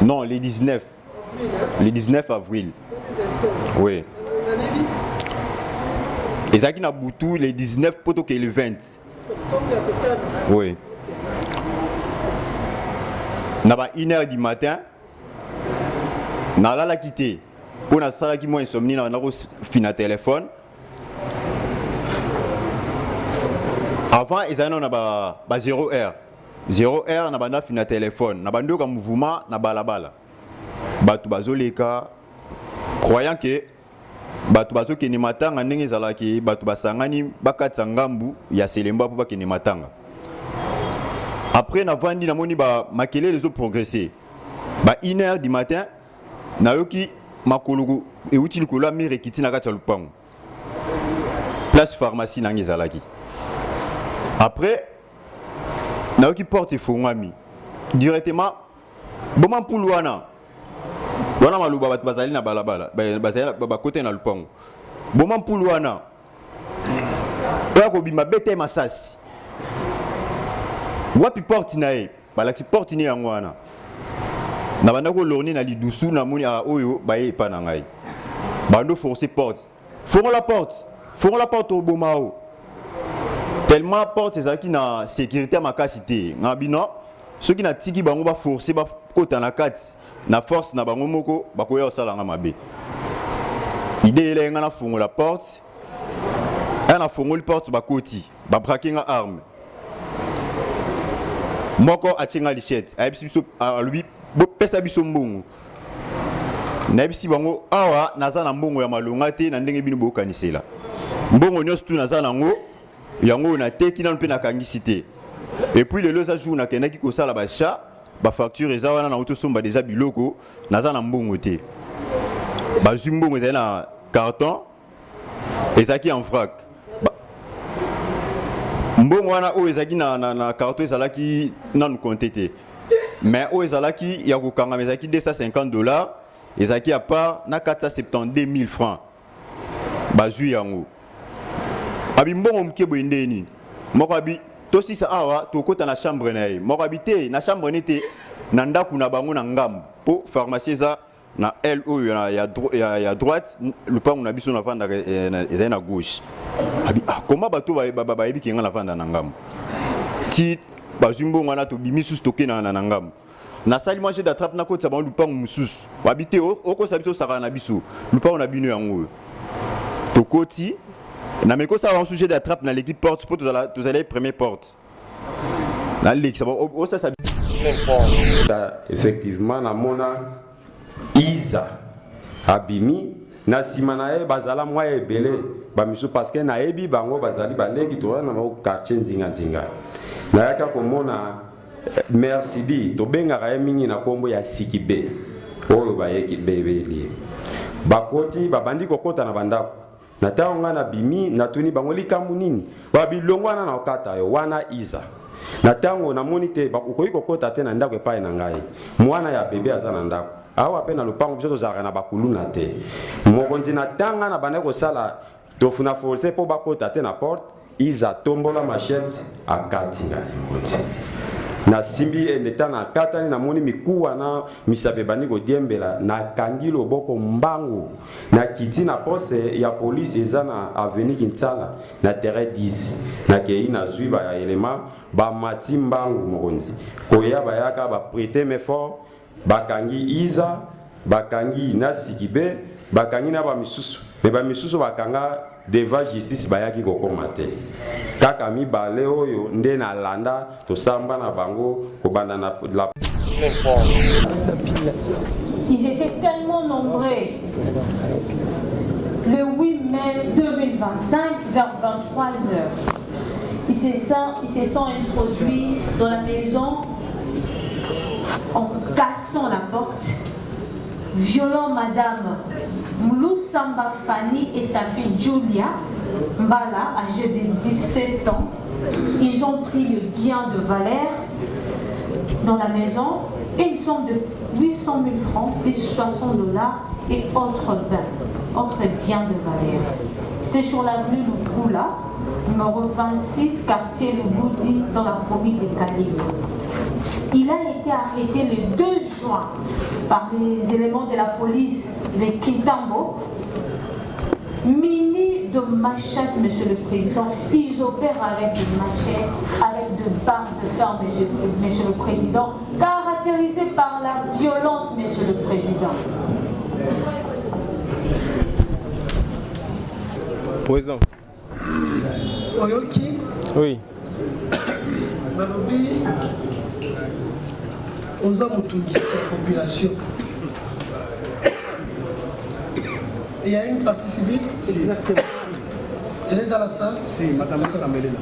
Non, les 19. Le 19 avril. Oui. Et ça qui n'a boutou les 19 poto que le 20. Oui. N'a pas 1h du matin. N'a la quitté. Pour la salle qui m'a insomnie, n'a pas fini téléphone. Avant, ils avaient 0 heure. 0 heure, n'a pas fini téléphone. N'a pas de mouvement, n'a pas la balle. Batu bazoleka croyant que batu bazo ke ni matanga ndenge zalaki batu basangani bakatsa ngambu ya selemba pour ba ke ni matanga. Après na vandi na moni ba makele les autres progresser. Ba 1h du matin na yoki makolugu e utili kola mire kiti na kati ya lupango. Place pharmacie na ngezalaki. Après na yoki porte fongami directement boma pulwana. Wana maluba bat bazali na balabala bazali ba côté na lupango boma mpulu wana ya ko bima bete masasi wapi porte na e balaki porte ni yango wana na banda ko lorni na lidusu na moni a oyo baye pa na ngai bando forcer porte fongo la porte au bomao tellement porte ezaki na sécurité makasité ngabino ceux qui na tiki bango ba forcer ba kota na kati na force na bango moko bakoya osala nga mabe idée ele nga na fongo la porte na fongo la porte bakoti ba braquer nga arme moko atinga lichette ayebisi biso alubi pesa biso mbongo nayebisi bango awa naza na mbongo ya malonga te na ndenge bino bokanisela mbongo nyonso tu naza nango yango na teki na mpe na kangisi te et puis le loza jour na kenaki kosala ba chat ba facture eza wana na auto somba déjà biloko naza na mbongo te ba zumbongo eza na carton ezaki en vrac mbongo wana o ezaki na carton ezalaki nanu compté te mais o ezalaki ya kokanga ezaki $250 ezaki à part na 472 000 francs ba zu yango abi mbongo mkebo ndeni moko abi tosi sa awa tokota na chambre na ye moko habité na chambre nete na ndaku na bango na ngambu po pharmacie za na L oyo ya droite le pango na biso na vanda eza na gauche abi comment bato ba yebi kinga na vanda na ngambu ti bazumbo ngana to bimisus toke na ngambu na sali moi j'ai d'attrape na kota ba lupango mususu habité oko sabiso saka na biso lupango na bino yango tokoti na meko ça un sujet d'attrape dans l'équipe porte pour tous aller première porte dans l'équipe ça effectivement na mona Isa abimi na simana e bazala mwa ebele ba miso parce que na ebi bango bazali baleki to na mo quartier nzinga na yaka ko mona merci di to benga ka mingi na kombo ya Sikibe oyo bayeki bebeli bakoti babandi kokota na bandako na taonga na bimi na tuni bango likambu nini babilongwana na okata yo wana Isa na tango na monite bakoyi kokota te na ndako epai na ngai mwana ya bebe aza na ndako awa pe na lupango biso tozalaka na bakuluna te mokonzi na tanga na bande kosala tofuna force po bakota te na porte Isa tombola machette akati ngai moti na simbi endeta na katani na moni mikuwa na misabe bani ko diembela na kangi loboko mbangu na kiti na poste ya police eza na avenue Kinsala na terrain 10 na kei na zuiba ya elema ba mati mbangu mokonzi koya bayaka ba prêter mais fort bakangi Isa bakangi na Sikibe bakangi na ba misusu me ba misusu bakanga devant justice bayaki kokoma te kaka mibale oyo nde na landa tosamba na bango kobanda na la. Ils étaient tellement nombreux. Le 8 mai 2025 vers 23h ils se sont introduits dans la maison en cassant la porte, violant Madame Mlusamba Fanny et sa fille Julia Mbala, âgée de 17 ans. Ils ont pris le bien de Valère dans la maison, une somme de 800 000 francs, plus $60 et autres biens de Valère. C'était sur l'avenue Lukula, numéro 26, quartier Le Goudi, dans la commune de Kalima. Il a été arrêté le 2 juin par les éléments de la police de Kintambo. Mini de machette, Monsieur le Président. Ils opèrent avec des machettes, avec de barres de fer, Monsieur le Président, caractérisées par la violence, Monsieur le Président. Président. Oyoki. Oui. Malobi. Aux hommes de la population. Il y a une partie civile. Exactement. Elle est dans la salle. Si, Madame Samuel est là.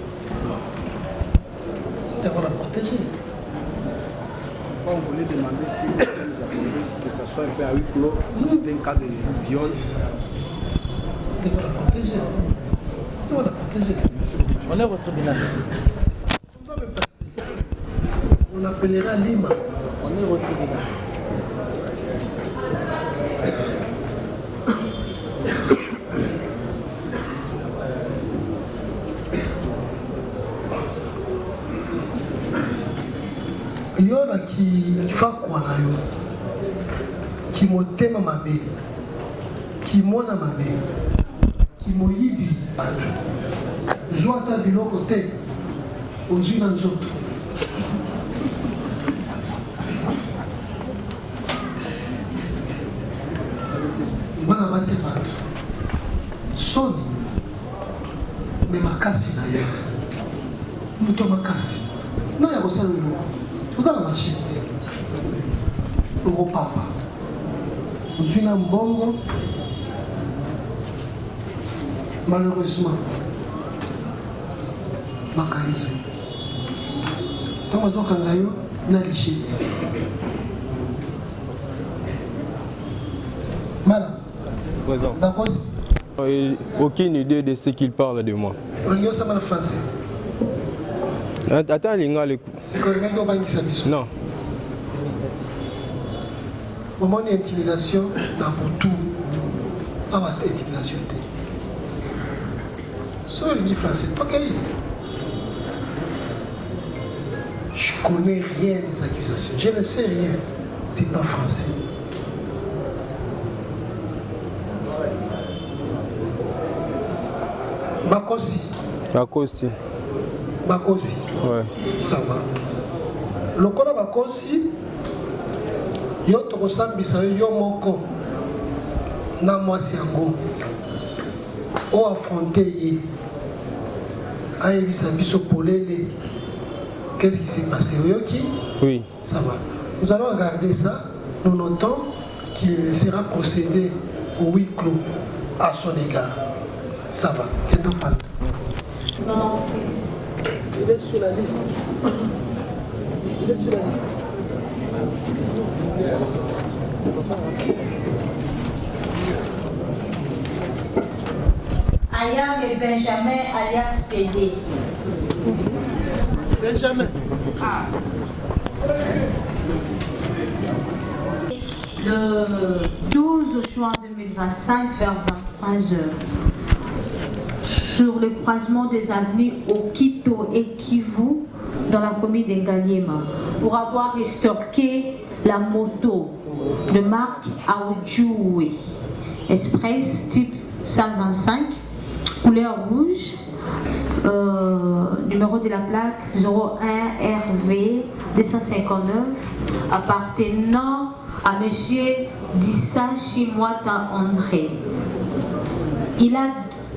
Elle va la protéger. On voulait demander si vous nous accordez que ça soit un peu à huis clos, c'est un cas de viol. Elle va la protéger. Elle va la protéger. On est au tribunal. On appellera Lima. On est au tribunal. Yona qui fa quoi na yo, qui motema mabe, qui mona mabe, qui moyibi bato. Joa ta biloko te, ozwi na nzoto. Bana basi bato, soni, me makasi na yo, muto makasi, no ya kosala biloko. Vous avez la machine. Au papa. Vous avez un bongo. Malheureusement. Bakari. Comment on kangayo n'a liché. Madame. Présent. D'accord. Aucune idée de ce qu'il parle de moi. On y a ça en français. Attends, les gars, c'est que les gars vont non. Moment d'intimidation, dans tout. Pas d'intimidation. Sur le français, ok. Je connais rien des accusations. Je ne sais rien. C'est pas français. Bakosi. Bakosi. Bakosi. Ouais. Ça va. Le Kona Bakosi, yo tokosambisa yo moko na mwasi yango o affronter ye ayebisa biso polele. Qu'est-ce qui s'est passé? Oyoki? Oui. Ça va. Nous allons regarder ça. Nous notons qu'il sera procédé au huis clos à son égard. Ça va. Merci. 96. Il est sur la liste. Il est sur la liste. Ayam et Benjamin alias PD. Benjamin. Le 12 juin 2025 vers 23h. Sur le croisement des avenues Okito et Kivu dans la commune d'Engaliema pour avoir estorqué la moto de marque Aoudjoué Express type 125 couleur rouge, numéro de la plaque 01 RV 259 appartenant à monsieur Dissa Chimwata André.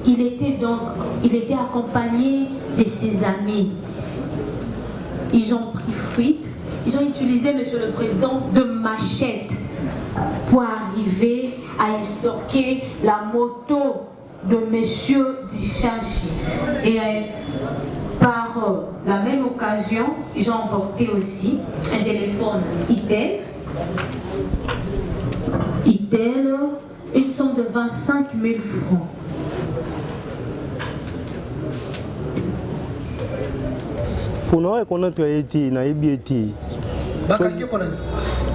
Il était accompagné de ses amis. Ils ont pris fuite. Ils ont utilisé, Monsieur le Président, de machettes pour arriver à estorquer la moto de Monsieur Dishachi. Et par la même occasion, ils ont emporté aussi un téléphone Itel, une somme de 25 000 francs. Pour nous reconnaître été na été Bakaki pona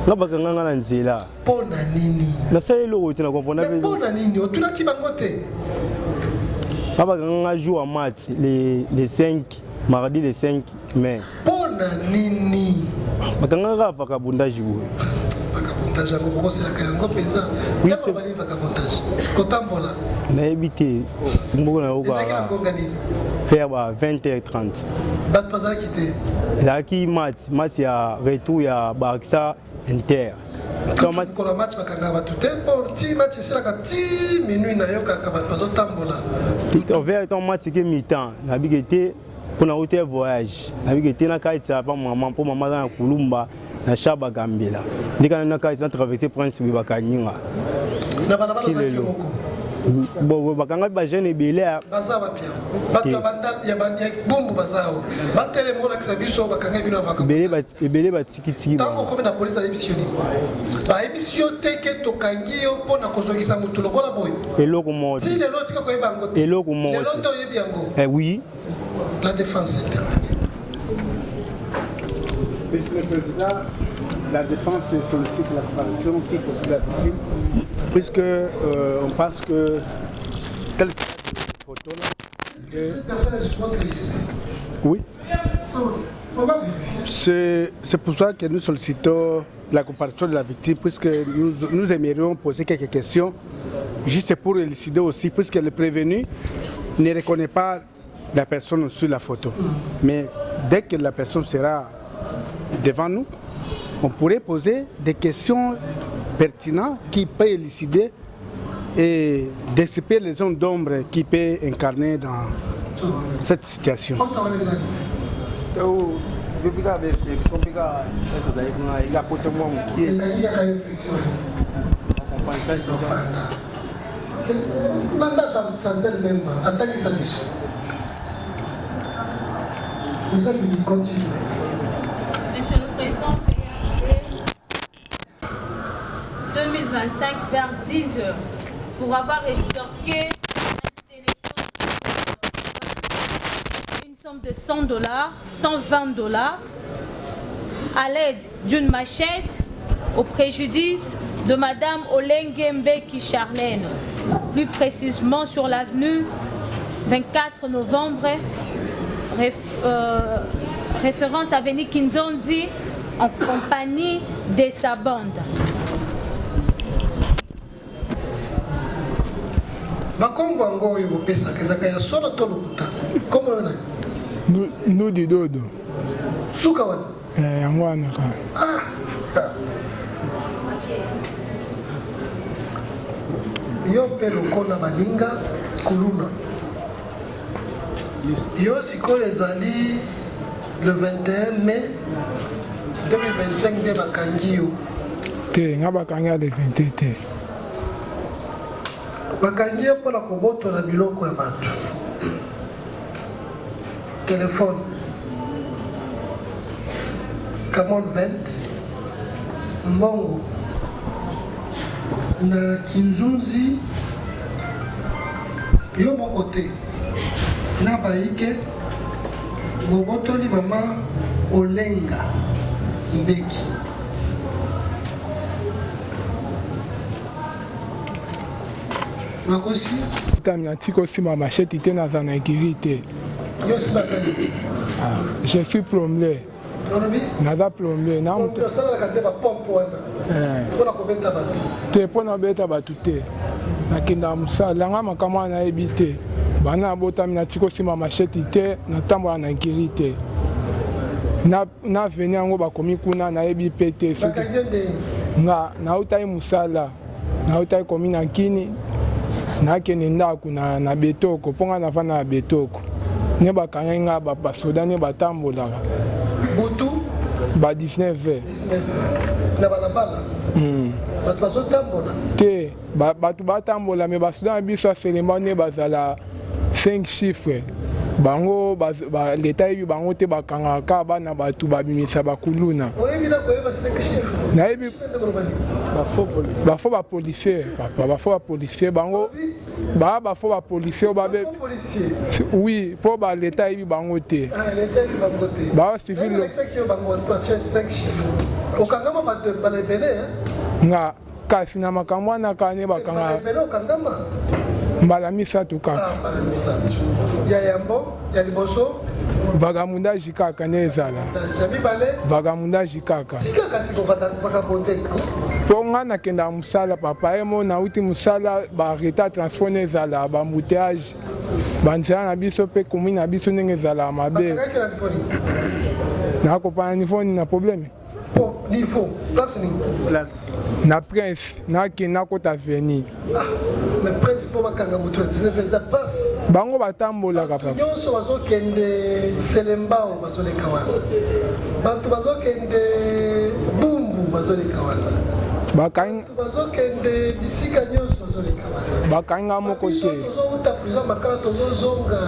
na bakanga na nzela pona nini na selo uti na comprendre pona nini otuna ki bango te Papa a joué à match les 5, mardi le 5 mai. Pona nini. Bakanga pas kabondage joué. Bakabondage ngoko c'est la kayango pesa. Oui, c'est pas bakabondage. Kotambola. Na habité ngoko na oka. Faire 20h30. Bat pas quitté. Là qui match ya retour ya Barça Inter. Quand le match bakanga ba tout tempo, ti match c'est la 10 minutes na yoka ka ba tambola. On verra ton match qui mi-temps. Na bigité pour na hôtel voyage. Na bigité na kaita pa maman pour maman na Kulumba na Shaba Gambela. Ndika na kaita traverser Prince Bakanyinga. Na bana bana bon bakanga ba jeune belé baza ba pia bato banda ya bandi bombu bazao batele mola kisabiso bakanga bino bakanga belé ba tikiti tango comme na police émissioni ba émission teke to kangio pona kozokisa mutu lokola boy eloko mode si le loti ko yeba ngote eloko mode le loto yebi yango oui la défense interne. Monsieur le Président, la défense sollicite la comparaison si possible la victime, puisque on pense que telle photo là. Cette personne est sur votre liste. Oui. On va vérifier. C'est pour ça que nous sollicitons la comparaison de la victime, puisque nous aimerions poser quelques questions, juste pour élucider aussi, puisque le prévenu ne reconnaît pas la personne sur la photo. Mais dès que la personne sera devant nous, on pourrait poser des questions pertinentes qui peuvent élucider et dissiper les zones d'ombre qui peuvent incarner dans cette situation. Monsieur le Président, 2025 vers 10h pour avoir estorqué une somme de $100, $120 à l'aide d'une machette au préjudice de Madame Olengembe Charlène, plus précisément sur l'avenue 24 novembre, référence avenue Kinzondi, en compagnie de sa bande. Nous di dodo. Sukawan. Yangwana ka. Yo pelo kona maninga kuluna. Yo sikoyo ezali le 21 mai 2025 de bakangi yo. Te nga bakanga de 20 te. Bakangi yo mpona kobotola biloko ya bato. Téléphone Camon 20 mbongo na Kinzunzi yo moko te na baike bobotoli mama Olenga Mbeki makosi Tamina tiko sima machette te na zana ekiri te. yo sibatali Je suis plombier. Nada plombier. Na mtu sala kate ba pompe wana. Pona kobeta bato. Te pona beta bato te. Nakinda musala nga makama na ebite. Bana botami na tiko sima machette te na tambola na ekiri te. Na veni yango bakomi kuna na ebi pete nga na utai musala na utai komi na kini na kene ndaku na betoko ponga na fana na betoko ne bakanga nga ba soda ne batambolaka butu ba 19 na balabala bato tambola te bato batambola me basoda na biso aselemba ne bazala 5 chiffres bango leta yebi bango te bakangaka bana bato babimisa bakuluna nayebi bafo bapolisier bango bafo bapolisier babe oui mpo baleta yebi bango te bacivil nga kasi na makambo wana kane bakanga mbala misato kaka. Mbala misato. Ya yambo, ya liboso. Vagabondage kaka ne ezala. Vagabondage kaka. Tika kasi ko vagabondage. Po nga nakenda musala papa emo na uti musala ba reta transport ne ezala ba embouteillage. Banzela na biso pe commune na biso ndenge ezala mabe. Na ko pa niveau na problème. Oh, niveau. Place ni. Place. Na prince na ki na kota veni. Ah, mais prince po bakanga mutu 19 za passe. Bango batambola papa. Nyonso bazokende Selembao bazoleka wana. Bantu bazokende Bumbu bazoleka wana. Bakanga bazokende bisika nyonso bazoleka wana. Bakanga moko te. Tozouta prison makala tozozonga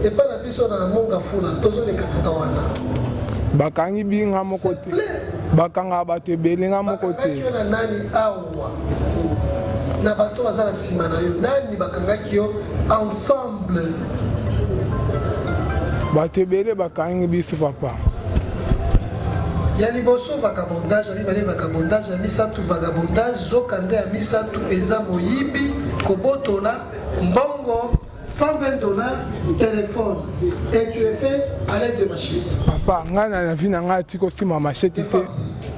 epa na biso na monga fula tozoleka tuta wana. Bakangi binga moko te. Bakanga bato ebele nga moko te. Bakanga nani awa. Na bato bazala sima na yo nani bakangaki yo ensemble. Bato ebele bakangi biso papa. Ya liboso vagabondage, ami bale vagabondage, ami satu vagabondage, zokande ami satu eza moyibi, kobotola, mbongo, $120, téléphone, et tu es fait à l'aide de machette. Papa, nga na vie na nga tiko si ma machette te.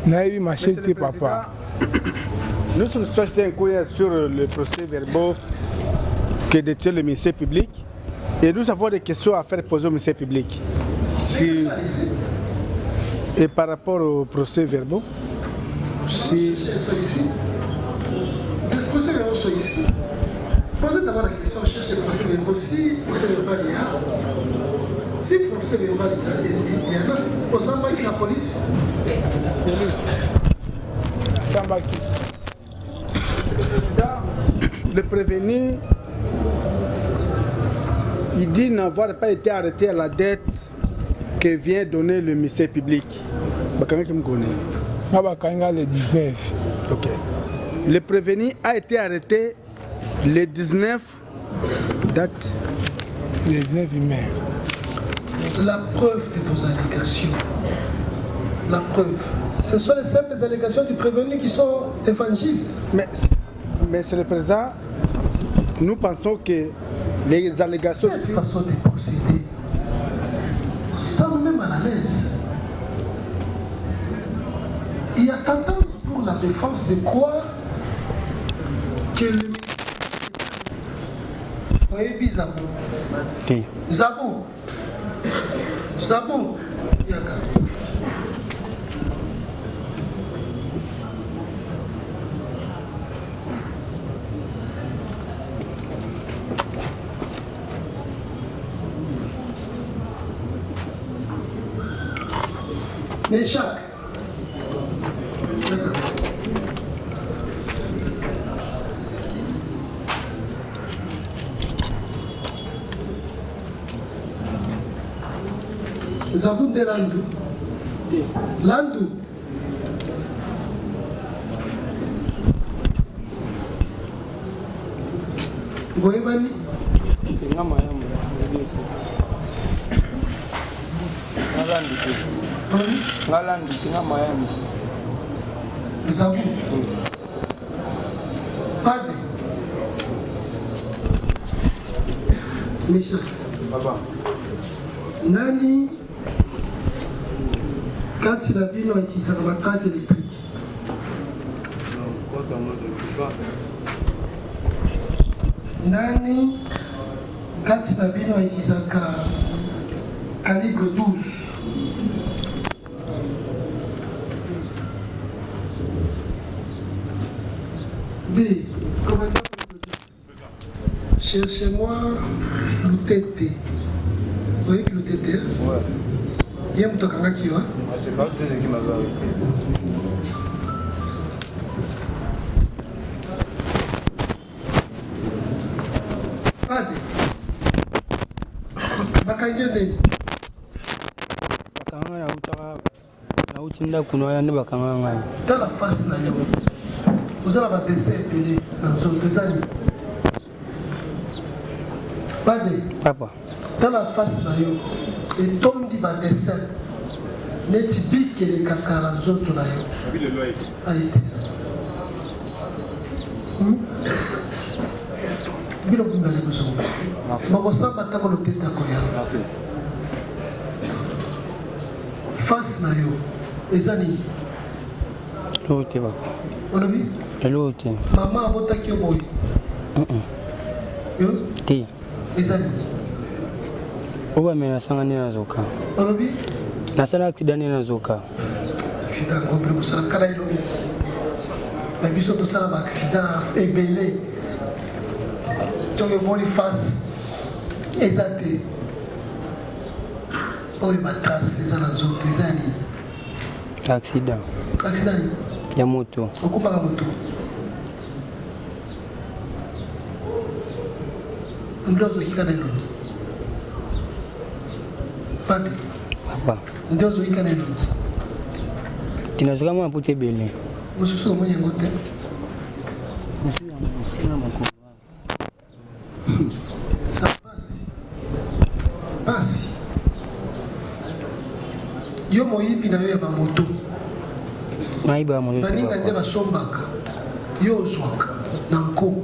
Na yebi machette te papa. Nous sommes un courrier sur le procès verbal que détient le ministère public et nous avons des questions à faire poser au ministère public. Et par rapport au procès verbal, si... Les procès verbaux sont ici. Posez d'abord la question, cherche les procès verbaux. Si procès verbal il y a, si procès verbal il y en a, on s'en va avec la police. Le prévenu, il dit n'avoir pas été arrêté à la dette que vient donner le ministère public. Qui me connaît. Le 19. Ok. Le prévenu a été arrêté le 19 date. Le 19 mai. La preuve de vos allégations. La preuve. Ce sont les simples allégations du prévenu qui sont évangiles. Mais c'est le président. Nous pensons que les allégations. Cette façon de procéder, ça nous met mal à l'aise. Il y a tendance pour la défense de croire que le ministère. Vous voyez, Zabou. Qui? Zabou. Zabou. Yaga. Mais chaque. Zabou de Landou. Landou. Goemani. Ngalandi tina Miami. Zabou. Pade. Misha. Papa. Nani kati na bino akizaka matrake électrique nani kati na bino akizaka calibre 12 B. Commandant, cherchez-moi l'UTT. Vous voyez que l'UTT? Ouais. Il y a un peu qui va. C'est pas l'UTT qui m'avait arrêté. Pade. Bakangende. Bakanga na utinda kuno ya ne bakanga ngai. Dans la face na yo. Vous allez avoir des décès épelés dans deux années. Pade. Papa. Dans la face na yo. Et tombe di ba dessin. Neti bik les kakara zoto na yo. Aïe. Bilo kumba le boso. Makosamba tako le tete akoya. Face na yo. Ezani. L'autre va. On a vu? L'autre. Maman a voté qui est boy. Yo? Ti. Ezani. Oba mena sanga nena zoka. On a vu? Nasala accident nena zoka. Accident compris pour ça. Kala ilo. Mais biso tout ça un accident ébélé. Donc il faut les face exacté. Oh il va trace les ans autres Ezani. Accident. Accident. Ya moto. Okupa la moto. Ndozo kikanelo. Padi. Papa. Ndozo kikanelo. Tinazoka mwa pote bele. Mususu mwenye ngote. Ça passe. Passe. Yo moyibi na yo ya ba moto. Maiba moto. Baninga nde basombaka. Yo ozwaka na nko.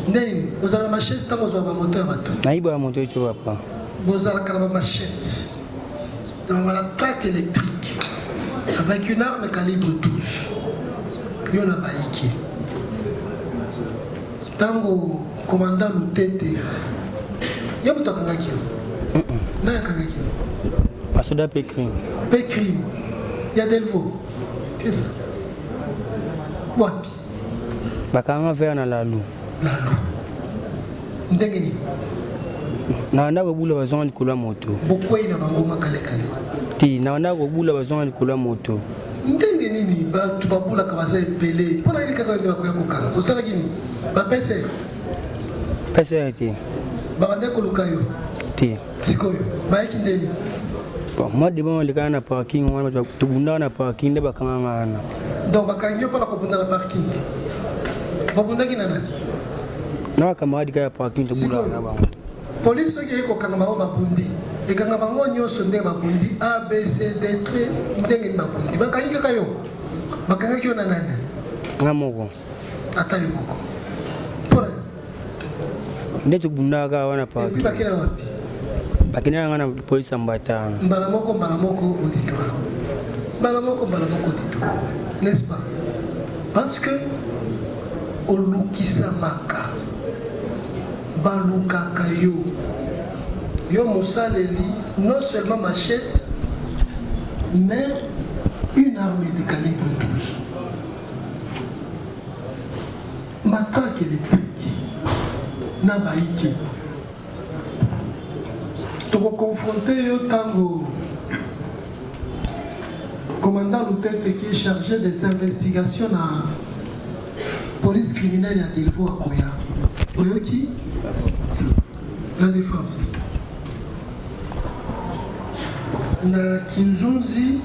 Ndeni ozala machette tango ozwa ba moto ya bato. Maiba moto to papa. Bozalaka na ba machette. Dans la traque électrique. Avec une arme calibre 12. Yo na baiki. Tango commandant Lutete. Ya moto akangaki yo. Na akangaki yo. Pasoda Pécrime. Pécrime. Ya Delvaux. C'est ça. Wapi? Bakanga vers na lalu. Lalu. Ndenge ni? Naanda kobula bazonga likolo ya moto. Bokwei na bango makale kale. Ti naanda kobula bazonga likolo ya moto. Ndenge nini bato babulaka baza ebele mpona nini kaka nde bakoya kokanga osalaki nini bapese Pese te. babande koluka yo Ti. sikoyo bayaki ndeni Bon, moi de bon lekana na parking wana tobunda na parking nde bakanga ngana. donc bakangi yo mpona kobunda na parking babundaki na nani Na camarade ka ya parking tobula na bango. polisi soki eye kokanga bango babundi ekanga bango nyonso ndenge babundi abcd ndenge nini babundi bakangi kaka yo bakangaki yo na nani Nga moko. ata yo moko mpona Nde tobunda ka wana epi parking. bakina wapi Bakina ngana police ambatana. mbala moko auditoire mbala moko auditoire n'est-ce pas parce que olukisamaka balukaka yo yo mosaleli non seulement machette mais une arme de calibre 12 matraque électrique na baiki tokoconfronte yo tango commandant Lutete qui est chargé des investigations na police criminelle à Delvaux à Koya. Oyoki la défense. Na Kinzunzi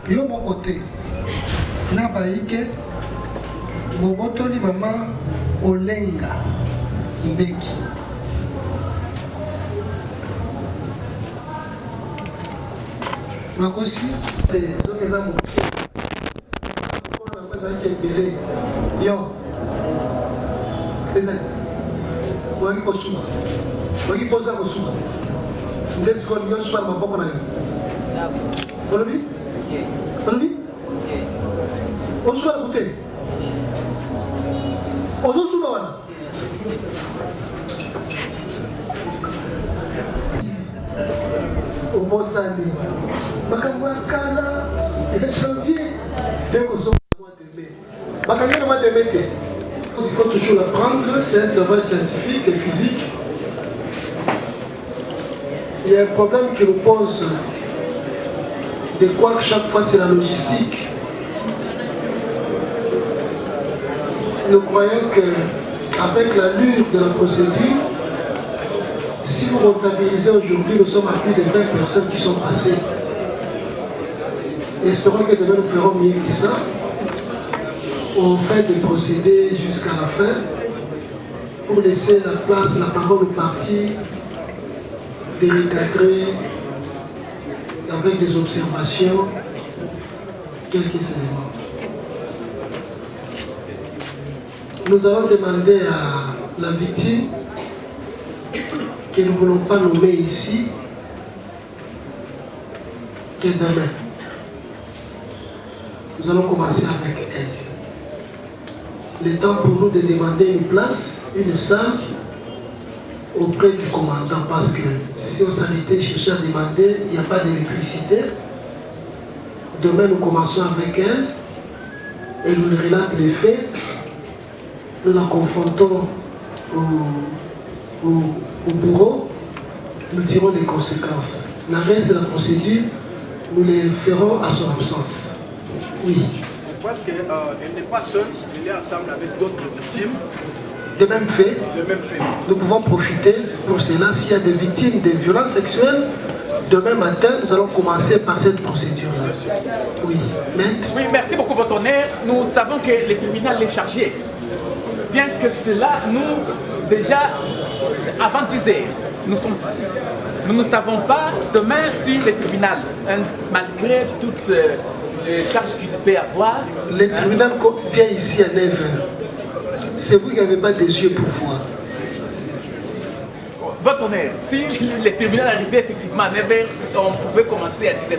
yo bokote na baike bobotoli mama Olenga Mbeki. Makosi zoke za moke mpona bazalaki ebele yo ezali oyoki kosuba oyoki poza kosuba nde sikoyo lingi osuba na maboko na yo olobi olobi osuba na kute ozosuba wana obosani makambo ya kala eza janvier nde kozoka mois de mai bakangi na mois de mai te il faut toujours l'apprendre c'est un travail scientifique et physique il y a un problème qui nous pose de quoi que chaque fois c'est la logistique nous croyons que avec l'allure de la procédure si vous comptabilisez aujourd'hui, nous sommes à plus de 20 personnes qui sont passées. Espérons que demain nous ferons mieux que ça. On fait des procédés jusqu'à la fin pour laisser la place, la parole au parti, de recadrer avec des observations quelques éléments. Nous allons demander à la victime que nous ne voulons pas nommer ici que demain. Nous allons commencer avec elle. Le temps pour nous de demander une place, une salle auprès du commandant, parce que si on s'en était cherché à demander, il n'y a pas d'électricité. Demain, nous commençons avec elle. Elle nous relate les faits. Nous la confrontons au bourreau. Nous tirons les conséquences. Le reste de la procédure, nous les ferons à son absence. Oui. Parce qu'elle n'est pas seule, elle est ensemble avec d'autres victimes. De même fait, nous pouvons profiter pour cela. S'il y a des victimes de violences sexuelles, demain matin, nous allons commencer par cette procédure-là. Oui. Maître. Oui, merci beaucoup, votre honneur. Nous savons que le tribunal est chargé. Bien que cela, nous, déjà, avant 10 heures, nous sommes ici. Nous ne savons pas demain si le tribunal, malgré toutes les charges qu'il peut avoir... Le tribunal vient ici à 9h. C'est vous qui n'avez pas des yeux pour voir. Votre honneur, si le tribunal arrivait effectivement à 9h, on pouvait commencer à 10h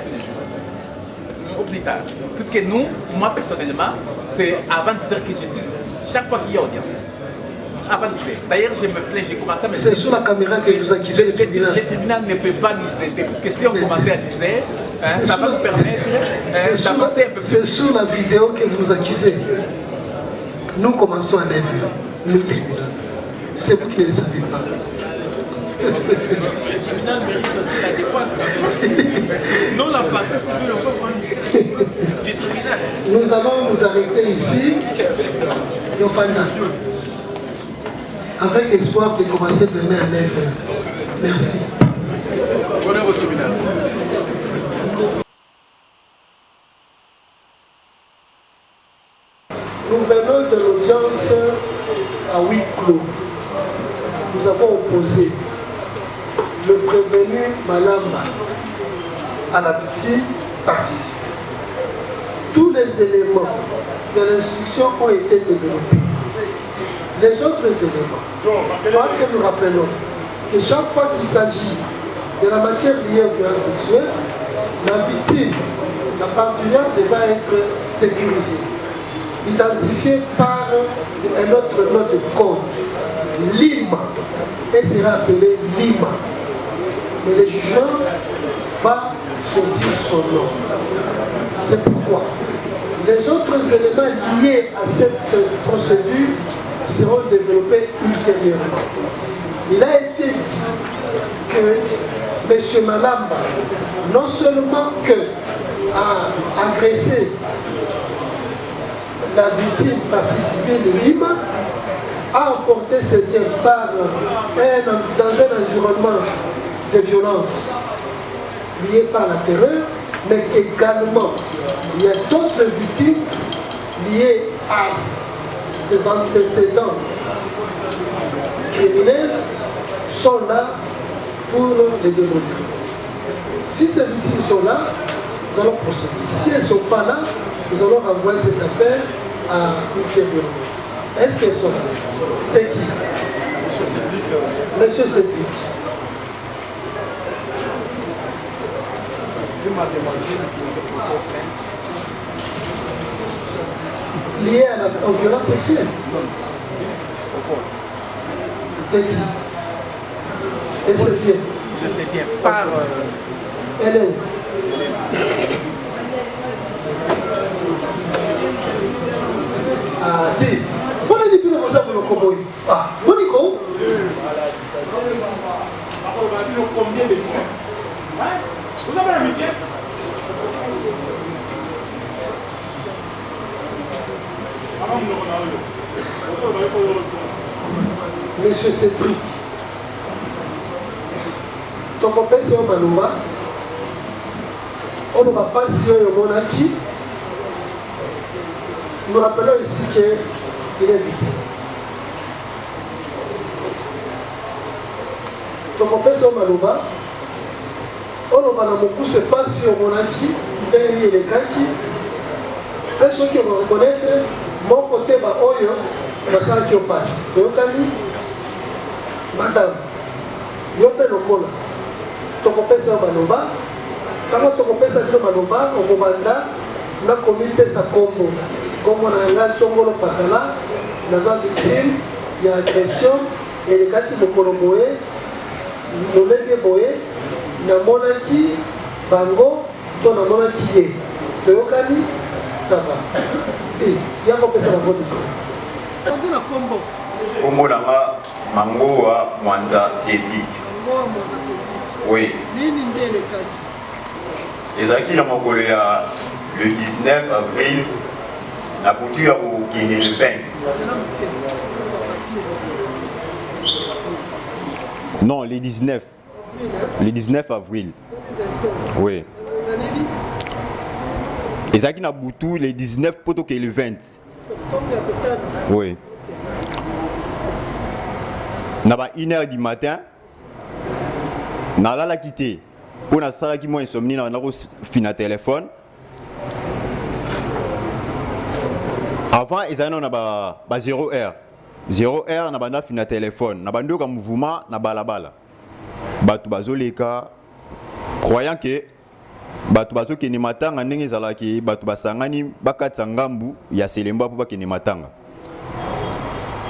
ou plus tard. Puisque nous, moi personnellement, c'est avant 10h que je suis ici. Chaque fois qu'il y a audience. Avant 10h. D'ailleurs, je me plains, j'ai commencé à me... C'est sur la caméra que vous accusez le tribunal. Le tribunal ne peut pas nous aider. Parce que si on commençait à 10h, ça va nous permettre d'avancer un peu plus. C'est sur la vidéo que vous accusez. Nous commençons à 9h. Nous, tribunal. C'est vous qui ne le savez pas. Le tribunal mérite aussi la défense quand même. Non, la partie civile, on peut prendre du tribunal. Nous allons nous arrêter ici, Yopanda, avec espoir de commencer demain à 9h. Merci. Honneur au tribunal. Nous venons de l'audience à huis clos. Nous avons opposé le prévenu Malamba à la victime participe. Tous les éléments de l'instruction ont été développés. Les autres éléments, parce que nous rappelons que chaque fois qu'il s'agit de la matière liée aux violences sexuelles, la victime, la partenaire devra être sécurisée, identifiée par un autre nom de code, Lima, et sera appelée Lima. Mais le jugement va sortir son nom. C'est pourquoi les autres éléments liés à cette procédure seront développés ultérieurement. Il a été dit que M. Malamba, non seulement a agressé la victime participée de Lima, a emporté ses biens dans un environnement de violence lié par la terreur, mais également il y a d'autres victimes liées à ces antécédents criminels sont là pour les démontrer. Si ces victimes sont là, nous allons procéder. Si elles ne sont pas là, nous allons renvoyer cette affaire à ultérieurement. Est-ce qu'elles sont là? C'est qui? Monsieur Cédric. Lié aux violences sexuelles? Non. Au fond. De qui? Et c'est bien? Je sais bien. Par... Elle est où? Ah, dis. On a dit que nous avons le cowboy. Ah, Bonico? Combien de fois? Vous avez un métier? Monsieur Cédric, ton copain c'est un Manouma. On ne va pas si on a qui. Nous rappelons ici qu'il est victime. Ton copain c'est un Manouma. On ne va pas si on a qui. Il y a les cas qui. Et ceux qui vont reconnaître mon côté, Oyo, basalaki yo mpasi oyokani madame yo mpe lokola tokopesa yo maloba ntango tokopesa bino maloba okobanda nakomipesa kombo kombo na nga Tongolo Patala naza victime ya agression elekaki mokolo boye lolenge boye namonaki bango to namonaki ye toyokani sava yango pesa bango mikro konti na kombo kombo nanga Mangoa Mwanza Cedric. Mangoa Mwanza Cedric. Oui. Nini nde elekaki ezalaki na mokolo ya le 19 avril na butu ya kokende le 20. Non, le 19. Le 19 avril. Oui. Ezalaki na butu le 19 poto ke le 20. Oui. Na ba 1h du matin nalalaki te mpo nasalaki mwa insomnie na fina téléphone. Avant ezali na ba 0h 0h na banda fina téléphone na bando ka mouvement na balabala bato bazoleka croyant que bato bazokende matanga ndenge ezalaki bato basangani bakatisa ngambu ya selemba mpo bakende matanga.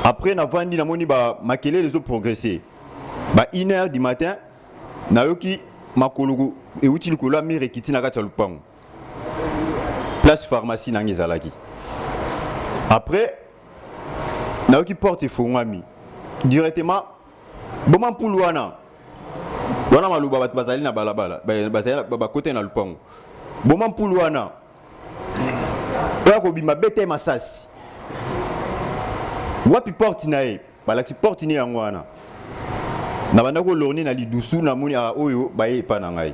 Après navandi namoni ba makele les autres progresser ba 1h du matin nayoki makolo euti likolo ya mire ekiti na kati ya lupango place pharmacie nangi ezalaki. Après nayoki porte efongwami directement boma mpulu wana maloba bato bazali na balabala bazali bakote na lupango boma mpulu wana oya kobima bete masasi wapi porte na ye balaki porte ni yango wana na banda kolorni na lidusu na moni oyo baye epa na ngai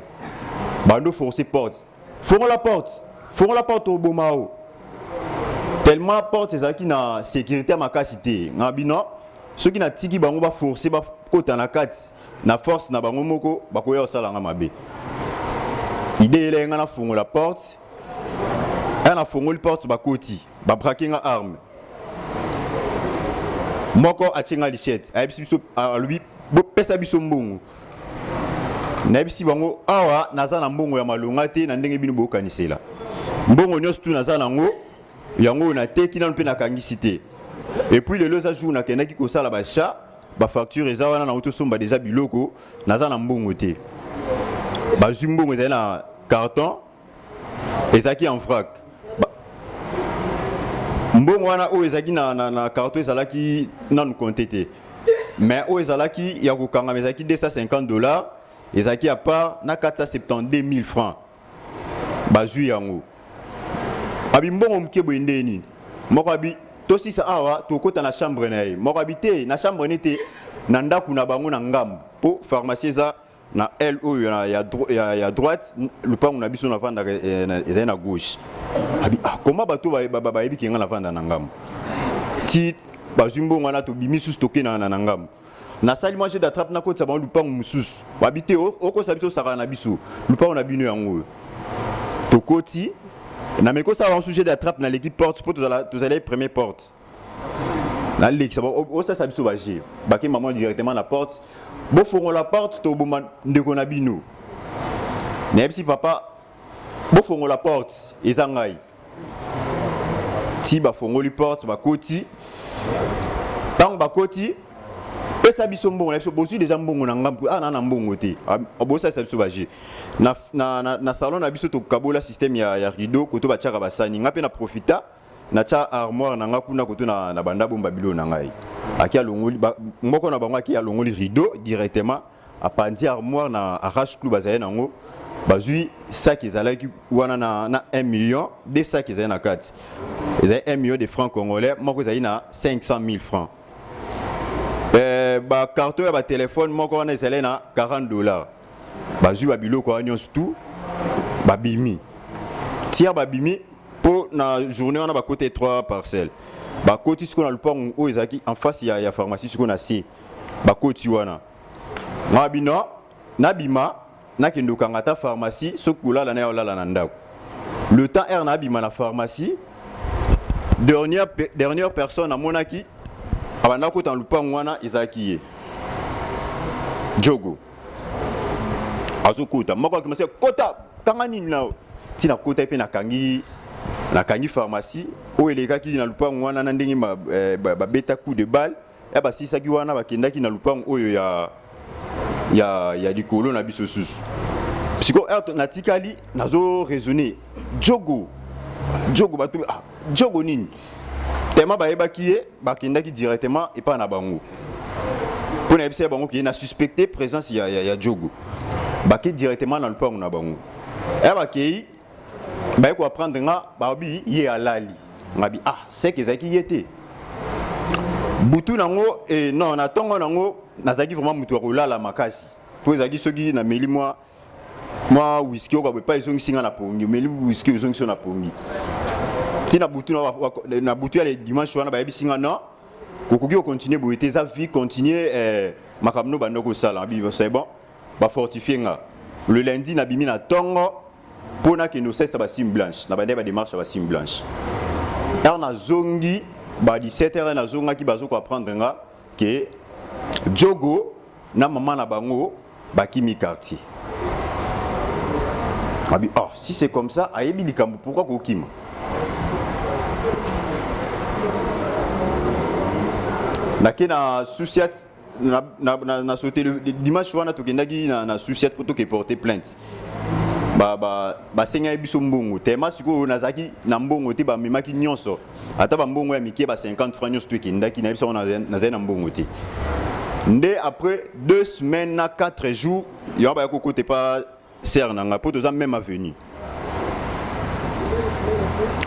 bando forcer porte fongo la porte oboma o tellement porte ezalaki na sécurité makasi te ngabino soki na tiki bango ba forcer ba kota na kati na force na bango moko bakoya osalanga mabe idée elenga na fongo la porte na fongo la porte bakoti ba braquinga arme moko atinga lichette ayebisi biso alubi bopesa biso mbongo nayebisi bango awa naza na mbongo ya malonga te na ndenge bino bokanisela mbongo nyonso tu naza nango yango na teki nanu mpe nakangisi te et puis lelo eza jour nakendaki kosala basha bafacture eza wana na otosomba deja biloko naza na mbongo te bazwi mbongo ezali na carton ezalaki en vrac mbongo wana oyo ezalaki na carton ezalaki nanu compte te mais oyo ezalaki ya kokangama ezalaki $250 ezalaki à part na 472 000 francs bazwi yango abi mbongo moke boye nde nini moko abi tosisa awa tokota na chambre na ye moko abi te na chambre ne te na ndako na bango na ngambu mpo pharmacie eza na L oyo ya droite lupango na biso na vanda ezali na gauche abi comment bato bayebi kenga na vanda na ngambu ti bazwi mbongo wana tobimi susu toke na ngambu nasali mwa jeu d'attrape na kotisa bango lupango mosusu babi te okosa biso osakana na biso lupango na bino yango tokoti na meko ça va un sujet d'attrape dans l'équipe porte pour tous aller première porte dans l'équipe ça va ça biso bagé baki maman directement la porte bo fongo la porte to bo ndeko na bino na si papa bo fongo la porte ezangai ti ba fongo li porte ba koti tant ba koti pesa biso mbongo na biso bosi déjà mbongo na ngambu na mbongo te bosa ça biso bagé na salon na biso to kabola système ya rideau koto ba tiaka basani ngape na profita na tia armoire na ngakuna koto na banda bomba bilo na ngai akia longoli moko na bango akia longoli rideau directement apandi armoire na arrache clou bazaya nango bazui sac ezalaki wana na 1 million des sacs ezaya na 4 ezaya 1 million de francs congolais moko ezali na 500 000 francs ba carton ya ba téléphone moko wana ezali na $40 bazui ba biloko wana nyonso tu babimi tia babimi po na journée wana bakote 3 parcelles bakoti siko na lupango oyo ezalaki en face ya pharmacie siko na C bakoti wana ngabino nabima nakende okanga ta pharmacie soki kolala na ya olala na ndako le temps r nabima na pharmacie dernière personne amonaki abanda kota lupango wana ezalaki ye Diogo azokuta moko akimase kota kanga nini na tina kota epe nakangi pharmacie oyo elekaki na lupango wana na ndenge babeta coup de balle ya basisaki wana bakendaki na lupango oyo ya likolo na biso susu siko natikali nazo raisonner Diogo batu Diogo nini tema bayebaki ye bakendaki directement epa na bango pour na ebisa bango ki na suspecté présence ya Diogo baki directement na lupango na bango bakei baye ko apprendre nga babi ye alali ngabi c'est que ezaki yete butu nango non na tongo nango nazaki vraiment mutu akolala makasi po ezaki soki na meli moi whisky ko pas ezongi singa na pongi meli whisky ezongi so na pongi tina butu na butu ya le dimanche wana bayebi singa non kokoki continuer boyete za vie continuer makamno bandoko sala bi c'est bon ba fortifier nga le lundi na bimi na tongo pona que nous cesse ba sim blanche na ba démarche ba sim blanche na zongi ba 17h na zonga ki bazo ko apprendre nga que Diogo na maman na bango ba kimi quartier abi si c'est comme ça ayebi likambo pourquoi ko kima na souciat na sauté le dimanche wana tokendaki na souciat pour que porter plainte ba senga biso mbongo tema siko nazaki na mbongo te ba memaki nyonso ata ba mbongo ya mike ba 50 francs nyonso tokendaki na biso na zena mbongo te nde après 2 semaines na 4 jours yo ba ko côté pas ser nanga po toza même avenue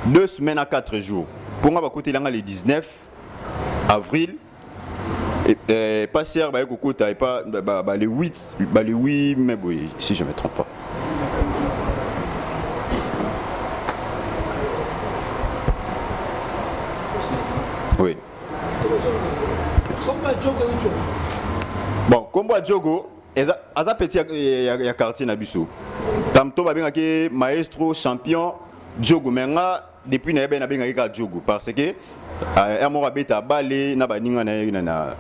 2 semaines à 4 jours pour nga ba côté langa le 19 avril et pas ser ba ko côté pas le 8 mais boy si je me trompe pas oui. Bon, comme Diogo, aza petit ya quartier na biso. Tamto ba benga ke maestro champion Diogo menga depuis na benga ka Diogo parce que mo ba beta balé na ba ninga na.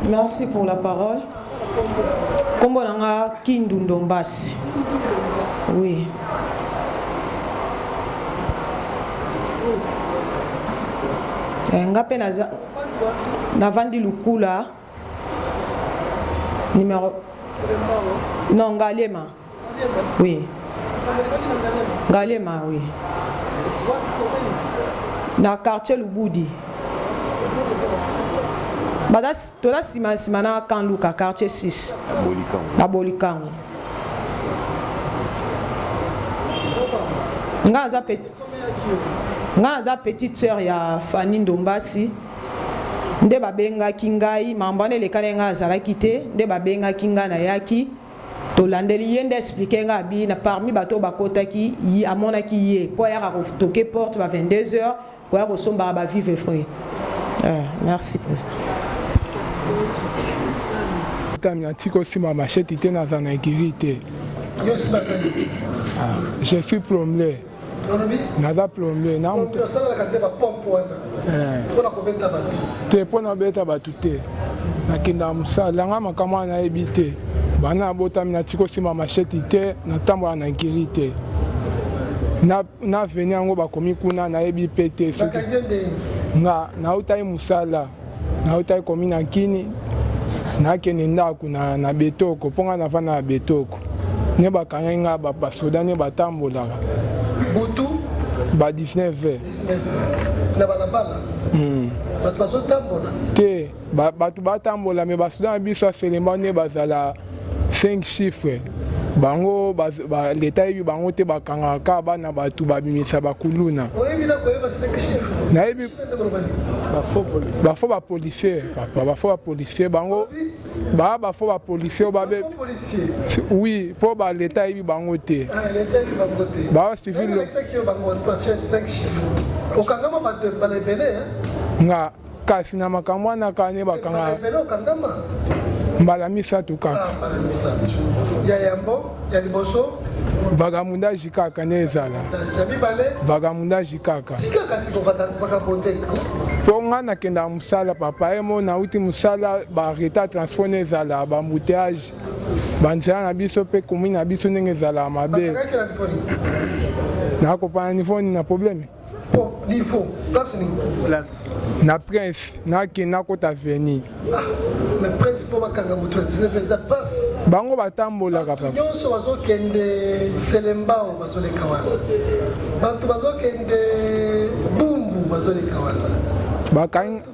Merci pour la parole. Kombo nanga Kindundo Mbasi. Oui. Ngape na vandi lukula numéro non Galema oui Galema oui na quartier Lubudi badas tola simana kan luka quartier 6 na Bolikango nga za petite sœur ya Fanny Ndombasi nde babenga kingai mambane le kanenga azalaki te nde babenga kinga na yaki to landeli yende expliquer nga bi na parmi bato bakotaki yi amonaki ye po ya ko toquer porte ba 22h ko ya ko somba ba vivre frère merci président tamia tiko sima machete te na zana girite je suis plombier nada plombier na te pona beta batute nakenda musala nga makama na ebite bana botami na tiko sima machete te na tambola na girite na veni yango bakomi kuna na ebi pete nga na utai musala na utai komi na kini na kene ndaku na betoko ponga na vana na betoko ne bakanga nga basoda ne batambolaka butu ba 19 na balabala bato tambola te bato batambola me basoda na biso aselemba ne bazala 5 chiffres bango leta yebi bango te bakangaka bana bato babimisa bakuluna nayebi bafo bapolisier bango bafo bapolisier babe oui mpo baleta yebi bango te nga kasi na makambo wana kane bakanga mbala misato kaka ya yambo ya liboso vagabondage kaka nde ezala vagabondage kaka mpo nga nakendaka mosala papa ye mo nauti mosala bareta transport nde ezala bambouteage banzela na biso mpe komui na biso ndenge ezalaka mabe nakopana niveau nini na probleme na prince nakende nakota avenir bango batambolaka papa nyonso bazokende selembao bazoleka wana bato bazokende bumbu bazoleka wana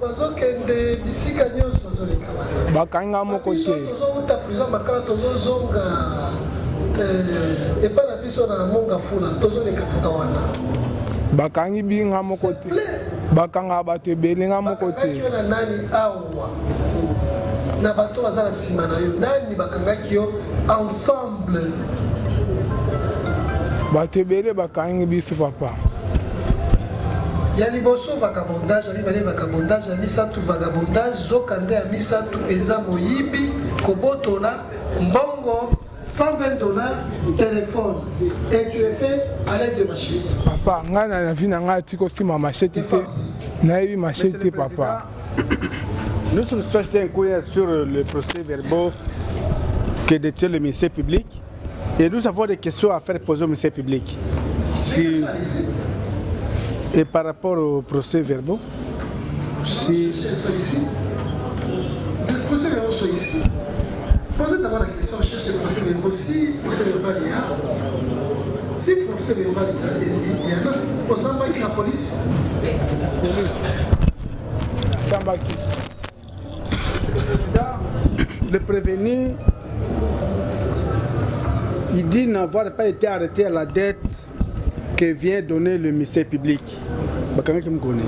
bazokende bisika nyonso bazoleka wana bakanga moko te tozouta prison makala tozozonga epa na biso na monga fula tozoleka kaka wana bakangi binga moko te bakanga bato ebele nga moko te na nani awa na bato baza na nsima na yo nani bakangaki yo ensemble bato ebele bakangi biso papa ya liboso vagabondage ya mibale vagabondage ya misatu vagabondage zokande ya misatu eza moyibi kobotola mbongo $120 téléphone et tu le fais à l'aide de machette. Papa, nga na vie na nga tiko si ma machette te. Na yebi machette te papa. Nous sollicitons un courrier sur le procès verbal que détient le ministère public et nous avons des questions à faire poser au ministère public. Si, et par rapport au procès verbal, si... Le procès verbal soit ici. Posez d'abord la question, cherche les procès verbaux. Si procès verbal il y a, si procès verbal il y en a, on s'en va qui la police. Le prévenu, il dit n'avoir pas été arrêté à la dette que vient donner le ministère public. Quelqu'un qui me connaît.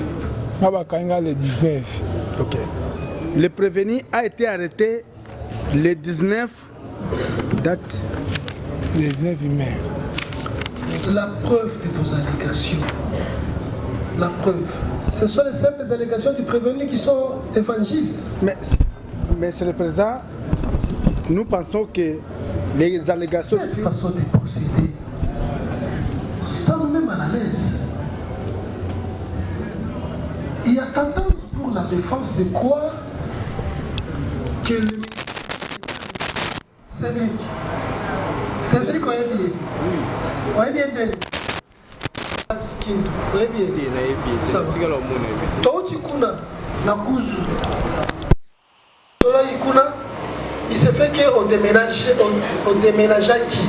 Le 19. Ok. Le prévenu a été arrêté le 19 date. Le 19 mai. La preuve de vos allégations. La preuve. Ce sont les simples allégations du prévenu qui sont évangiles. Mais c'est le président. Nous pensons que les allégations... Cette façon de procéder, ça nous met mal à l'aise. Il y a tendance pour la défense de croire que le Cédric, on est bien. On est bien d'elle. On est bien. Ça va. Toi, tu connais la cousu. Il se fait qu'on déménage qui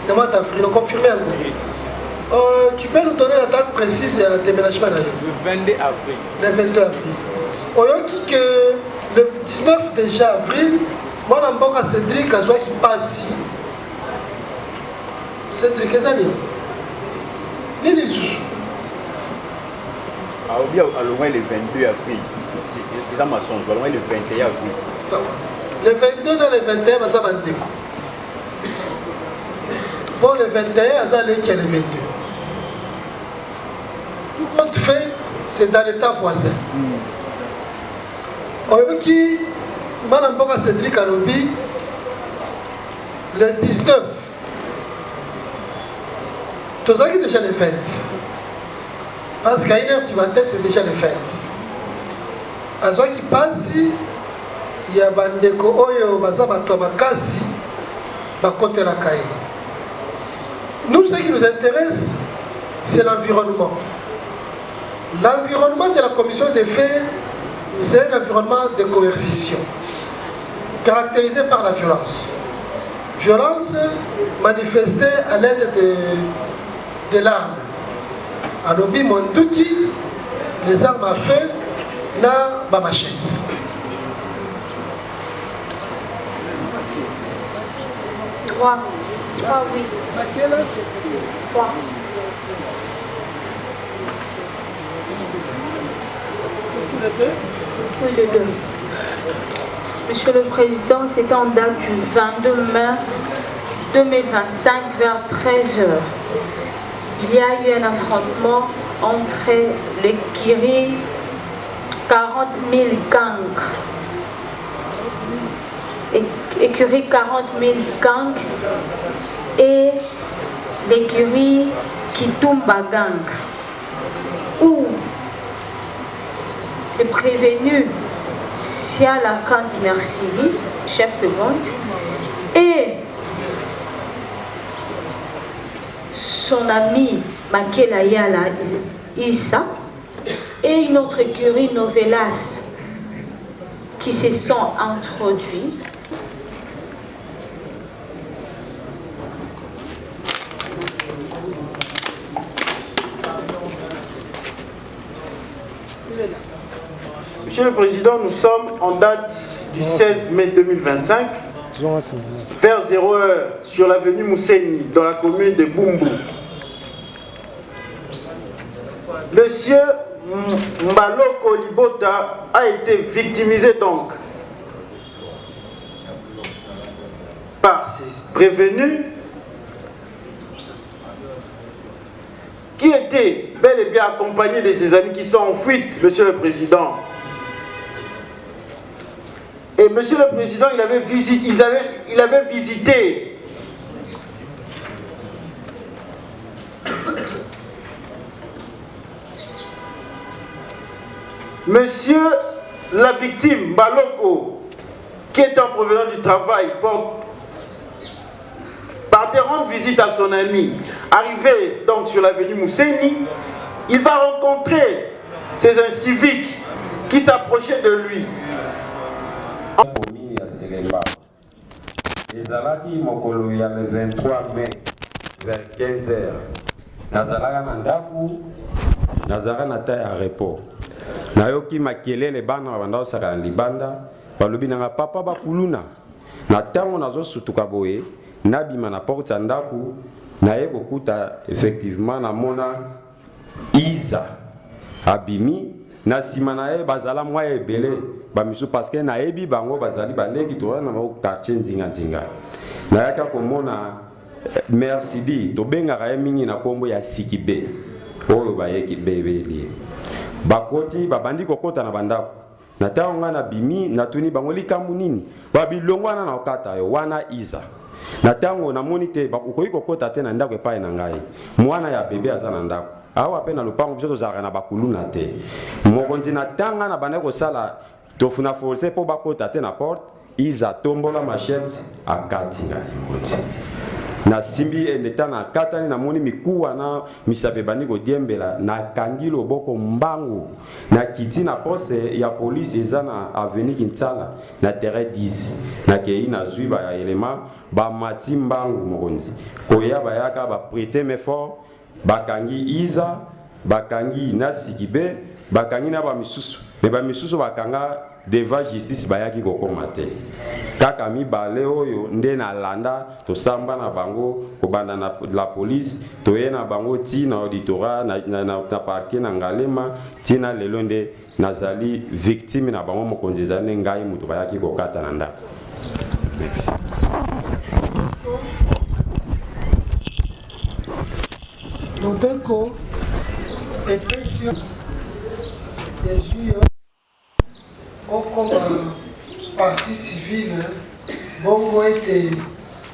dans ta frère, on confirme encore. Tu peux nous donner la date précise de déménagement d'ailleurs? Le 22 avril. Le 22 avril. On a dit que le 19 déjà avril, moi je suis Cédric Azoua qui passe. Cédric, qu'est-ce que c'est? Nini Souchou. Ah, au moins le 22 avril. C'est un mensonge, au moins le 21 avril. Ça va. Le 22 dans le 21, ça va être déco. Bon, le 21, ça va être le 22. Tout compte fait, c'est dans l'état voisin. On veut qui, Madame Boka Cédric Alobi, le 19, tout ça qui est déjà les fêtes. Parce qu'à une heure du matin, c'est déjà les fêtes. À ce qui passe, il y a Bandeko Oyo, Bazabato Bakasi, Bakote Lakaï. Nous, ce qui nous intéresse, c'est l'environnement. L'environnement de la commission des faits, c'est un environnement de coercition, caractérisé par la violence. Violence manifestée à l'aide de l'arme. À l'obi Monduki, les armes à feu, na machette. Trois, oui. Trois. Oui, les deux. Monsieur le Président, c'est en date du 22 mai 2025 vers 13h. Il y a eu un affrontement entre les Kiri, 40 000 gangs, écurie 40 000 gangs et l'écurie Kitumba Gang, où le prévenu Siala Kandi Mersili, chef de bande, et son ami Makela Yala Issa, et une autre écurie Novelas qui se sont introduits. Monsieur le Président, nous sommes en date du 16 mai 2025, vers 0h sur l'avenue Mousseni, dans la commune de Bumbu. Monsieur Mbaloko Libota a été victimisé donc par ses prévenus qui étaient bel et bien accompagnés de ses amis qui sont en fuite, Monsieur le Président. Et Monsieur le Président, il avait visité Monsieur la victime, Baloko, qui est en provenance du travail, partait rendre visite à son ami. Arrivé donc sur l'avenue Mousseni, il va rencontrer ces inciviques qui s'approchaient de lui. Ezalaki mokolo ya le 23 mai vers 15h. Nazalaka na ndaku, nazalaka na ta ya repos. Nayoki makelele bana banda osaka na libanda, balobi nanga papa bakuluna. Na tango nazosutuka boye, nabima na porte ya ndaku, naye kokuta effectivement na mona Iza abimi na sima na ye bazala mwa ebele bamisu parce que na yebi bango bazali baleki to na mo quartier nzinga nzinga na yaka komona merci di to benga ka mingi na kombo ya Sikibe oyo bayeki bebeli bakoti babandi kokota na bandako na taonga na bimi na tuni bango likambu nini babilongwana na okata yo wana Iza na tango na monite bakoyi kokota te na ndako epai na ngai mwana ya bebe aza na ndako awa pe na lupango biso tozalaka na bakuluna te mokonzi na tanga na bande kosala tofuna force po bakota te na porte Iza tombola machette akati ngai moti na simbi endeta na katani na moni mikuwa na misape bandi kodiembela na kangi loboko mbangu na kiti na poste ya police eza na avenue Kinsala na terrain 10 na kei na zui ba elema ba mati mbangu mokonzi koya bayaka ba prêter mais fort bakangi Iza bakangi na Sikibe bakangi na ba misusu me ba misusu bakanga devant justice bayaki kokoma te kaka mibale oyo nde na landa tosamba na bango kobanda na la police toye na bango ti na auditorat na parquet na Ngalema ti na lelo nde nazali victime na bango mokonzi ezali ngai mutu bayaki kokata na ndako. Lobeko epesi yezio okoma partie civile bongo ete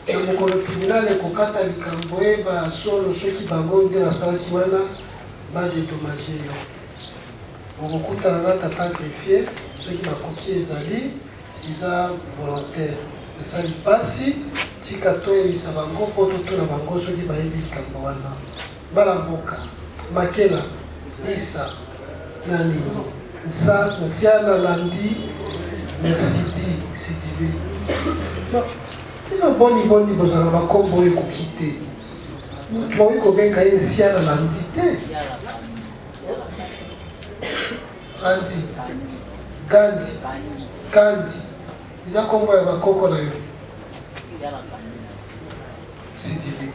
na mokolo tribunal ekokata likambo eba solo soki bango nde nasalaki wana badedomage yo okokutana na tata greffier soki bakoki ezali eza volontaire esali mpasi tika toyebisa bango mpo totuna bango soki bayebi likambo wana bala mboka Makela Isa nani Nsiana Landi Merci Sidibe tina boni bozala bakombo oyo ekoki te mutu baoyi kobenga ye Nsiana Landi te Gandi eza kombo ya bakoko na yo Sidibe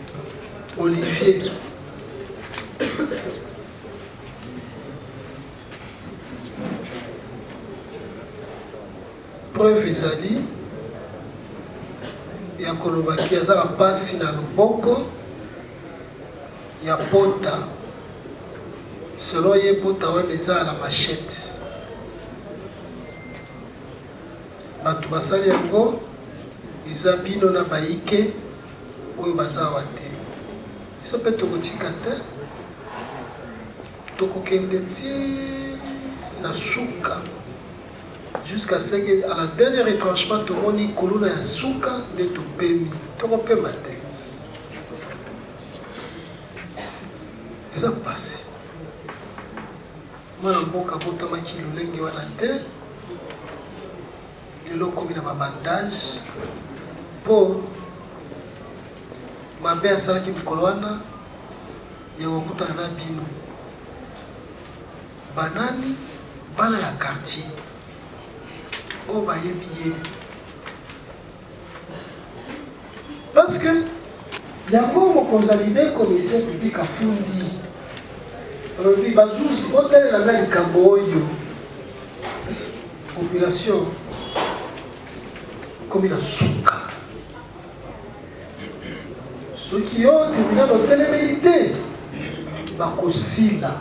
Olivier preuve ezali ya kolobaki aza na mpasi na loboko ya pota selon ye pota wana eza na machete bato basali yango eza bino na bayike oyo baza awa te biso mpe tokotika te tokokende ti na suka jusqu'à ce que à la dernière retranchement tomoni kolona ya suka nde topemi tokopema te eza mpasi mwana mboka botamaki lolenge wana te lelo okomi na babandage mpo mabe asalaki mikolo wana ya kokutana na bino banani bana ya quartier oyo bayebi ye parce que yango mokonzi alibe commissaire public afundi olobi bazuzi botalelanga likambo oyo population komi na suka soki yo tribunal otelemeli te bakosila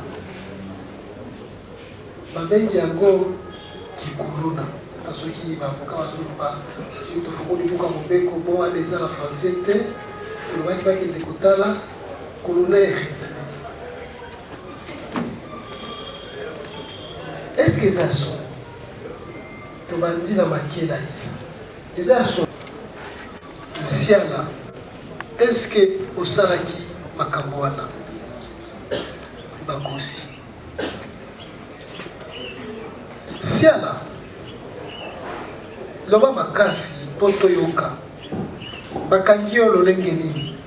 babengi yango kikuluna soki baavoka bazoloba soki tofungoli buka mobeko bo wana eza na français te tolobaki bakende kotala coronaires est ce que eza so tobandi na makela eza so siala est ce que osalaki makambo wana bakosi siala loba makasi mpo toyoka bakangi yo lolenge nini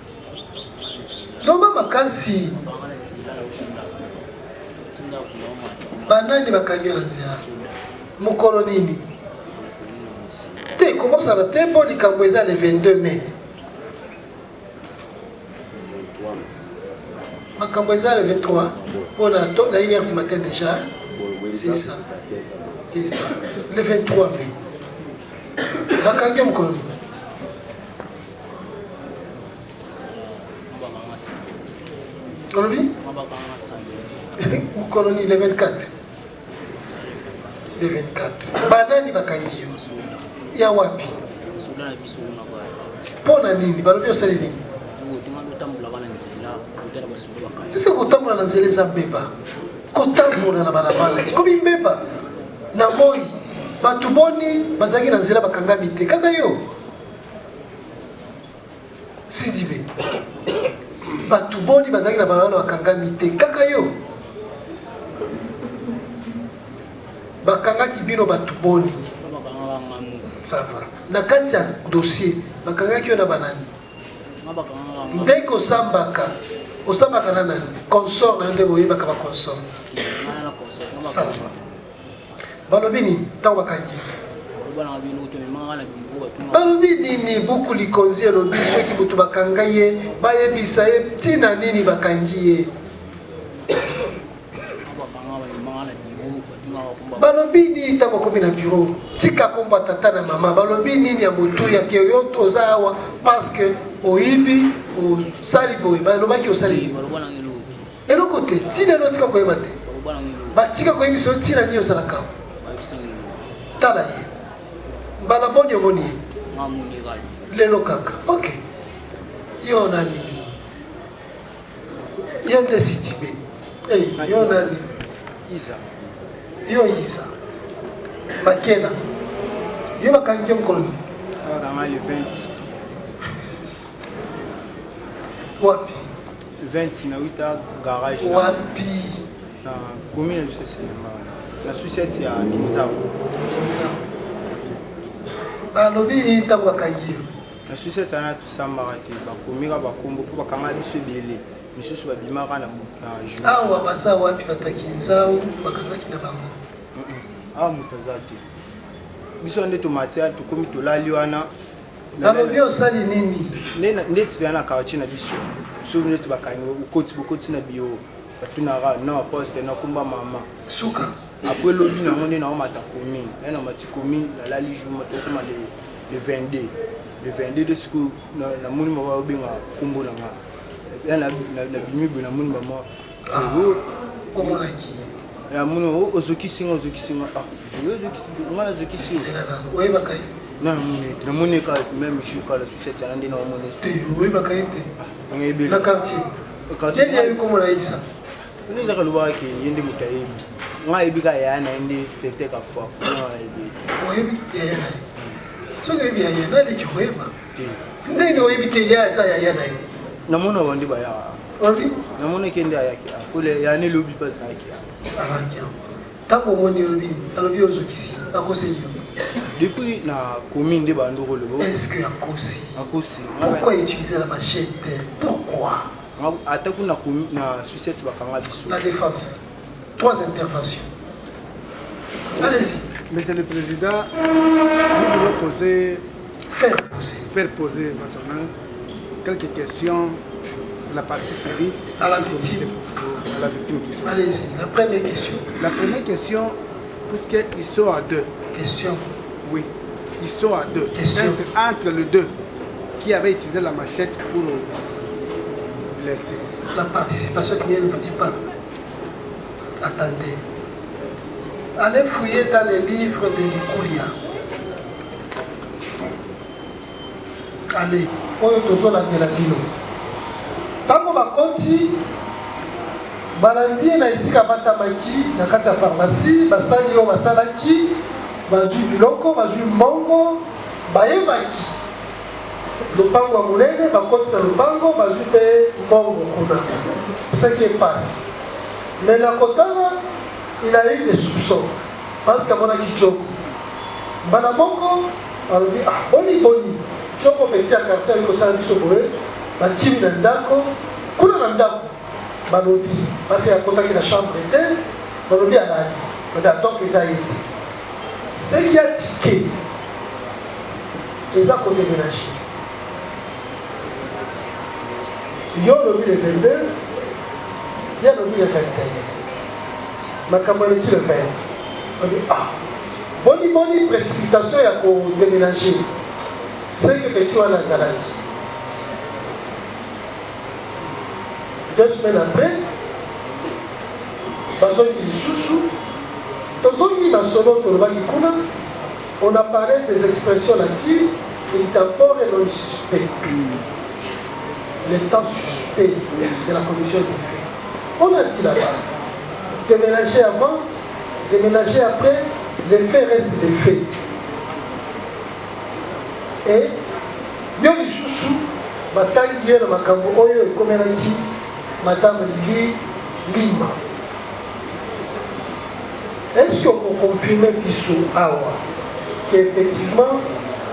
loba makasi banani bakangi yo na nzela mokolo nini te komosala te mpo likambo eza le 22 mai makambo eza le 23 mpo na 1h du matin déjà c'est ça c'est ça le 23 mai bakangi yo mokolo nini olobi mokolo nini le 24 le 24 banani bakangi yo ya wapi mpo na nini balobi osali nini ese kotambola na nzela eza mbeba kotambola na balabala ekomi mbeba na moi bato boni bazalaki na nzela bakangami te kaka yo sidibe bato boni bazalaki na balabala bakangami te kaka yo bakangaki bino bato boni sava na kati ya dossier bakangaki yo na banani ndenge osambaka na nani consort na nde boyebaka baconsort sava balobi nini ntango bakangi balobi nini buku likonzi elobi soki butu bakanga ye bayebisa ye ntina nini bakangi ye balobi nini ntango okomi na bureau tika komba tata na mama balobi nini ya motu yake yo oza awa parce que oyibi osali boye balobaki osali nini eloko te ntina eno tika koyeba te batika koyebisa yo ntina nini osalaka tala ye mbala boni omoni ye lelo kaka ok yo nani yo nde sidibe yo nani yo isa makela yo bakangi yo mokolo nini wapi 20 na 8 garage wapi na commune na sucette ya Kinzao balobi nini ntango bakangi yo na sucette ana tosambaka te bakomika bakombo mpo bakanga biso ebele misusu babimaka na jour awa baza wapi bataki nzao bakangaki na bango awa moto aza te biso nde tomatia tokomi tolali wana balobi osali nini nde tibea na quartier na biso so neti bakangi bokoti na bio batunaka non poste nakomba mama suka après lobi nango nde naomata commune naye na mati commune nalali jour tokoma le 22 le 22 de siku namoni mama obenga kombo na nga na bimibo namoni mama omonaki namoni ozokisinga nga nazokisi oyebaka ye namoni ka même jour kala sucette ande na omoni te oyebaka ye te na quartier Tiens, il y a eu comment on a eu ça. Nous avons le voir qui est de Moutaïb. Moi, il y a un indi de tête à fois. Oui, il y a un. Ce que il y a un, il y a un. Ndio hivi ya sasa ya na hii. Namuna wandi baya. Wandi? Namuna kende yake. Kule yani lobi pesa yake. Arangia. Tango moni lobi, alobi ozo kisi. Akose dio. Depuis na commune de Bandoro le. Est-ce que akosi? Akosi. Pourquoi utiliser la machette? Pourquoi? Attaque na sucette bakanga biso. La défense. 3 interventions. Allez-y. Monsieur le Président, nous voulons faire poser maintenant quelques questions à la partie civile. À la victime. À la victime. Allez-y, la première question. La première question, puisqu'ils sont à deux. Question. Oui, ils sont à deux. Question. Entre les deux, qui avait utilisé la machette pour laisser. La participation qui ne vous dit pas. Attendez. Allez fouiller dans les livres de Likulia. Allez, oyo tozola de la bino. Tango bakonti balandi na esika batamaki na kati ya pharmacie basali oyo basalaki bazwi biloko bazwi mbongo bayebaki lopango ya monene bakoti na lopango bazwi mpe mbongo kuna ce qui est passe. Mais la kotala il a eu des soupçons parce qu'à mon avis Djoko Banabongo a dit ah boni Djoko petit à quartier avec ça biso boye batimi na ndako kuna na ndako balobi parce qu'il y a contacté la chambre était balobi alali donc les aïd ce qui a tiqué les a côté ménage yo lobi les 22 il y a lobi les 21 makambo eleki le 20 on dit ah boni précipitation ya kodéménager c'est que petit wana azalaki 2 semaines après bazongi lisusu tozongi basolo tolobaki kuna on a parlé des expressions latines intempore et non suspect les temps suspects de la commission des faits on a dit là-bas déménager avant, déménager après, les faits restent des faits. Et yo lisusu batangi ye na makambo oyo ekomelaki madame Lima. Est-ce qu'on peut confirmer biso awa qu'effectivement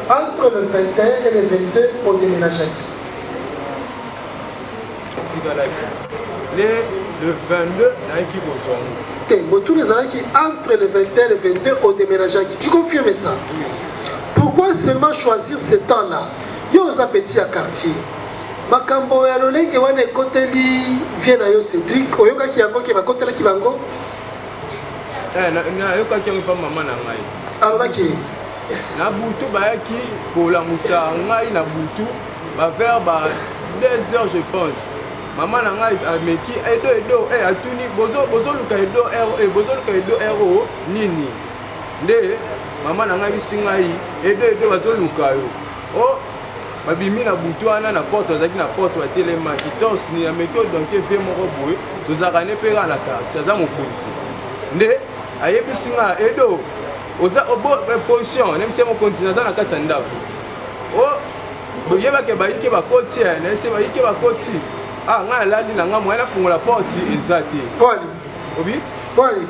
entre le 21 et le 22 on déménageaki? Le 22, Nike Bozongo. Tous les années qui entre le 21 et le 22 au déménagement, tu confirmes ça? Oui. Pourquoi seulement choisir ce temps-là? Il y a un petit à quartier. Makambo ya lolenge wana ekoteli vient na yo Cédric oyoka ki yango ki bakotela ki bango na yoka ki pa mama na ngai alobaki na butu bayaki kolamusa ngai na butu ba vers ba 2 heures je pense. Maman na ngai ameki edo atuni bozo luka edo ero nini nde maman na ngai bisingai edo bazo luka yo o babimi na butu wana na porte bazaki na porte ba telema kitos ni ameki donc ve moko boye tozaka ne pera na carte za mokonzi nde ayebisinga edo oza obo position nem se mo continue za na kati ya ndako o boyebake bayike bakoti na se bayike bakoti ah nga lali na nga mwana fungola porte ezate Poli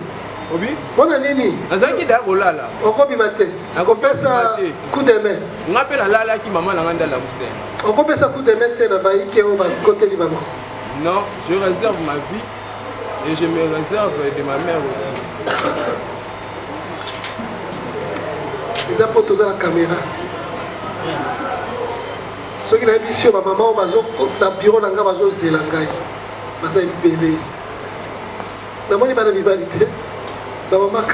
obi bona nini nazaki da kolala okobi mate akopesa coup de main nga pe la lala ki maman na nga ndala musena okopesa coup de main te na bayike o ba côté libango. Non, je réserve ma vie et je me réserve de ma mère aussi. Les apôtres dans la caméra. Ceux qui n'ont pas vu ma maman, dans le bureau, ils ont fait des langages. Ils ont fait des bébés. Dans mon vivalité, dans ma maman,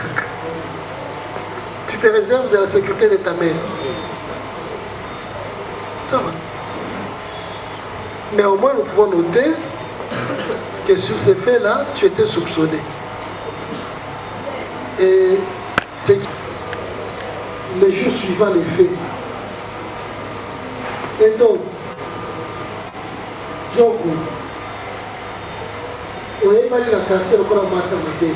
tu te réserves de la sécurité de ta mère. Ça va. Mais au moins, nous pouvons noter que sur ces faits-là, tu étais soupçonné. Et c'est les jours suivants les faits. Et donc, Djoko, oyebali na quartier lokola mata mabe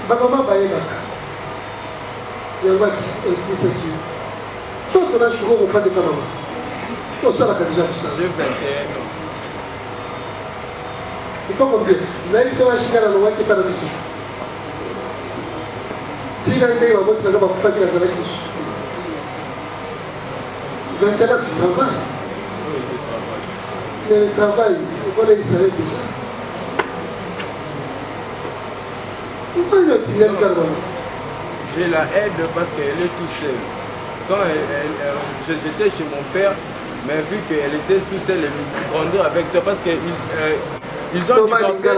bamama bayebaka yango akisaki to tona siko kofandeka mama osalaka deja kosala ipo combien nayebisa bashika na longwaki epa na biso tika ndenge bamotinanga bakufaki nazalaki lisusu 21 tu travail. Le travail, on est savait déjà. Pourquoi le Tinem Carman? Je la aide parce qu'elle est toute seule. Quand j'étais chez mon père, mais vu qu'elle était toute seule, elle grandit avec toi parce qu'ils ont divorcé.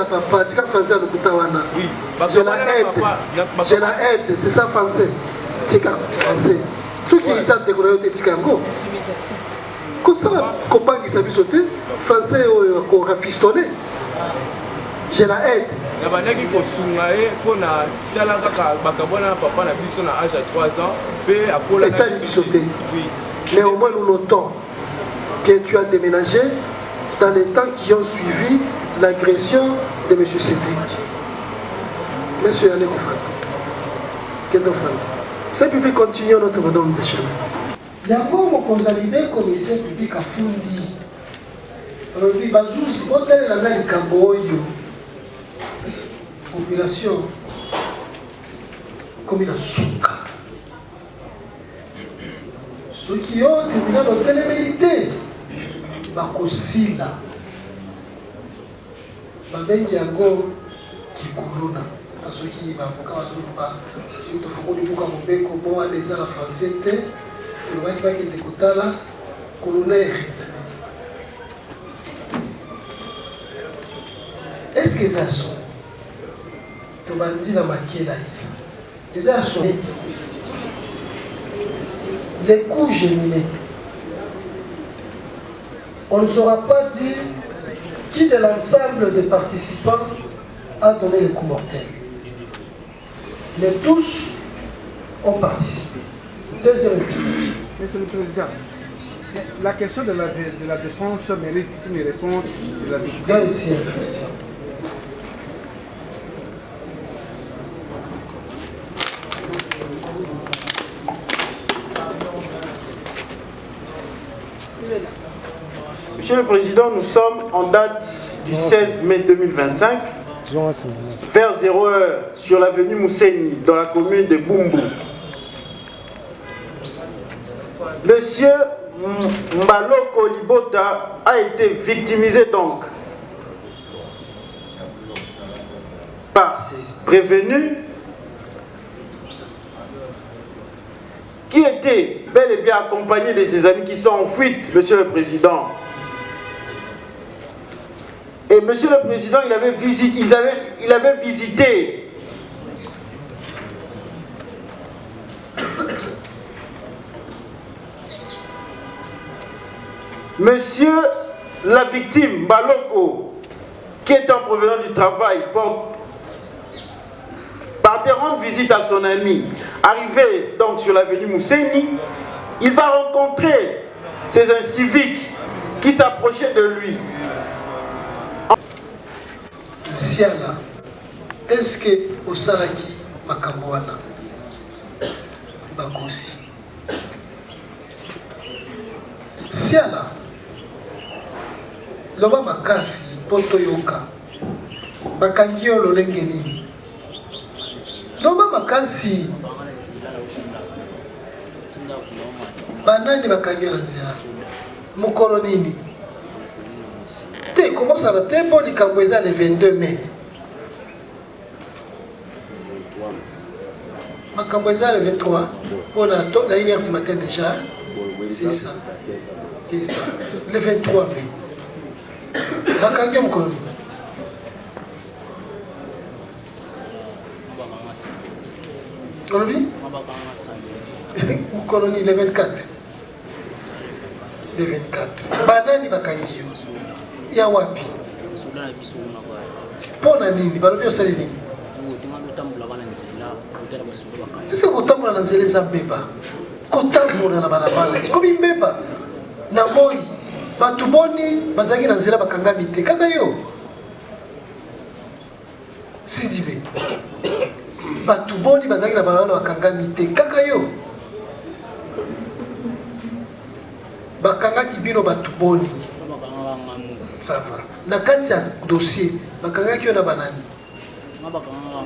Oui, je la aide, c'est ça français. Tika français. Ceux qui ont découvert Tikango. Comme ça, compagne qui s'habille sauté, français qu'on rafistonnait. Je la aide. Il y a des gens qui ont papa na biso na âge à 3 ans. Mais au moins nous notons que tu as déménagé dans les temps qui ont suivi l'agression de M. Cédric. Monsieur Yannick Ofran. Ce public continue notre redonne de chemin. Yango mokonzalibe commissaire public a fundi. Aujourd'hui, Bazouzi, hôtel la même Kamboyo. Population comme il a souka. Ceux qui ont terminé l'hôtel est mérité. Bakosila. Babengi yango Kikuluna. Parce qui va pas. Il faut que nous ayons comment les arts français. Le mec qui est écouté là, colonel. Est-ce que ça sont? Tu m'as dit la maquille là ici. Les arts sont les coups géminés. On ne saura pas dire qui de l'ensemble des participants a donné les coups mortels. Mais tous ont participé. Deuxième épisode. Monsieur le Président, la question de la défense mérite une réponse de la victime. Merci. Monsieur le Président, nous sommes en date du 16 mai 2025, vers 0h sur l'avenue Mousseni, dans la commune de Bumbu. Monsieur Mbaloko Libota a été victimisé donc par ses prévenus qui étaient bel et bien accompagnés de ses amis qui sont en fuite, Monsieur le Président. Et Monsieur le Président, il avait visité Monsieur la victime, Baloko, qui est en provenance du travail, partait rendre visite à son ami. Arrivé donc sur l'avenue Mousseni, il va rencontrer ces inciviques qui s'approchaient de lui. Siala, est-ce que au Salaki Makamboana Bakosi Siala, Loba Makasi, Poto Yoka, Bakangio Lolengenini, Loba Makasi, Banani Bakangio Lanzera, Mukolonini. Comment ça va être pour les Cambouézans le 22 mai? Ma Cambouézans le 23, on a 1h du matin déjà. C'est ça. C'est ça. Le 23 mai. Ma Kangam Colonie. Colonie? Colonie le 24. Le 24. Banani Bakangio. Ya wapi pona nini balobi osali nini ese kotambola na nzela eza mbeba kotambola na balabala komi mbeba na moi bato boni bazalaki na nzela bakangami te kaka yo Sidibe bato boni bazalaki na balabala bakangami te kaka yo bakangaki bino bato boni sava na kati ya dossier bakangaki yo na banani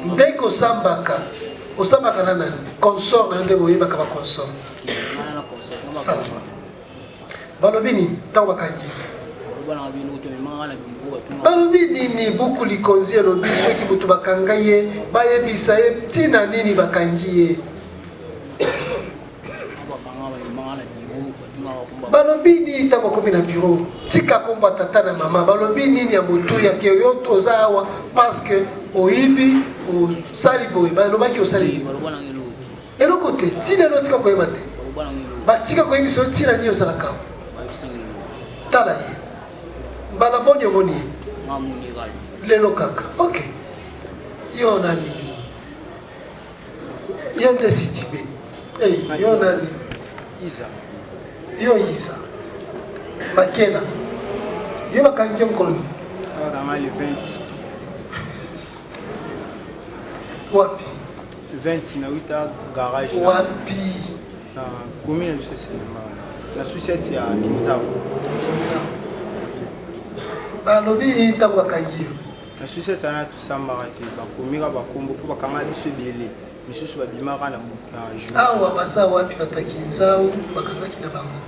ndenge osambaka na nani consort na yo nde boyebaka baconsort sava balobi nini ntango bakangi balobi nini buku likonzi elobi soki moto bakanga ye bayebisa ye ntina nini bakangi ye balobi nini ntango akomi na bureau tika kombo tata na mama balobi nini ya motu yake yo toza awa parceke oyibi osali boye balobaki osali eloko te ntina elo tika koyeba te batika koyebisa yo ntina nini osalaka tala ye mbala boni omoni ye lelo kaka ok yo nani yo nde Sidibe yo nani yo Isa bakena yo bakangi yo mokolo wapi 20 na 8 garage wapi na commune na société ya Kinzao balobi nini ntango bakangi yo na société wana tosambaka te bakomika bakombo mpo bakanga biso ebele misusu babimaka na jour awa baza wapi bato ya Kinzao bakangaki na bango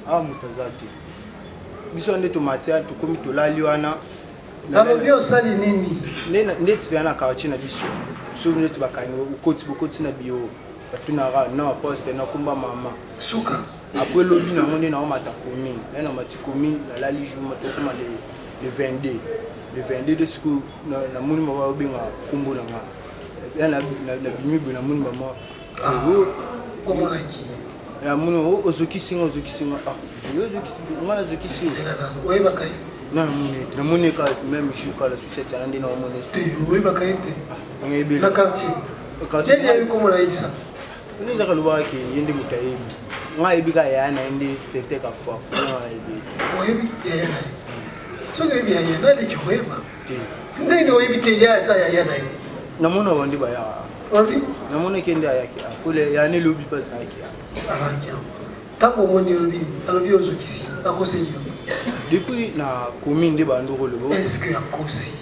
awa moto aza te biso nde tomatia tokomi tolali wana balobi osali nini ndeti mpe na quartier na biso so neti bakangi bokoti na bio batunaka na baposte nakomba mama suka après lobi nango nde naomata commune na mati commune nalali jour tokoma le 22 de siku namoni mama obenga kombo nanga na bimi boye namoni mama omonaki namoni ozokisinga nga nazokisi oyebaka ye namoni ka même jour kala société ande na omoni oyebaka ye te na quartier nini yabi komona Isa ndezaka lobaka ye nde moto ayebi nga ayebi ka yaya na ye nde tete ka fois oyebi yaya na ye soki oyebi yaya naleki koyeba ndenge oyebi te yaya eza yaya na ye namona bandi bayaka namona ke nde ayaki akole yana elobi mpe azalaki araki yango ntango omoni alobi ozokisi akoseli yo depuis na commune nde bandi koloba estce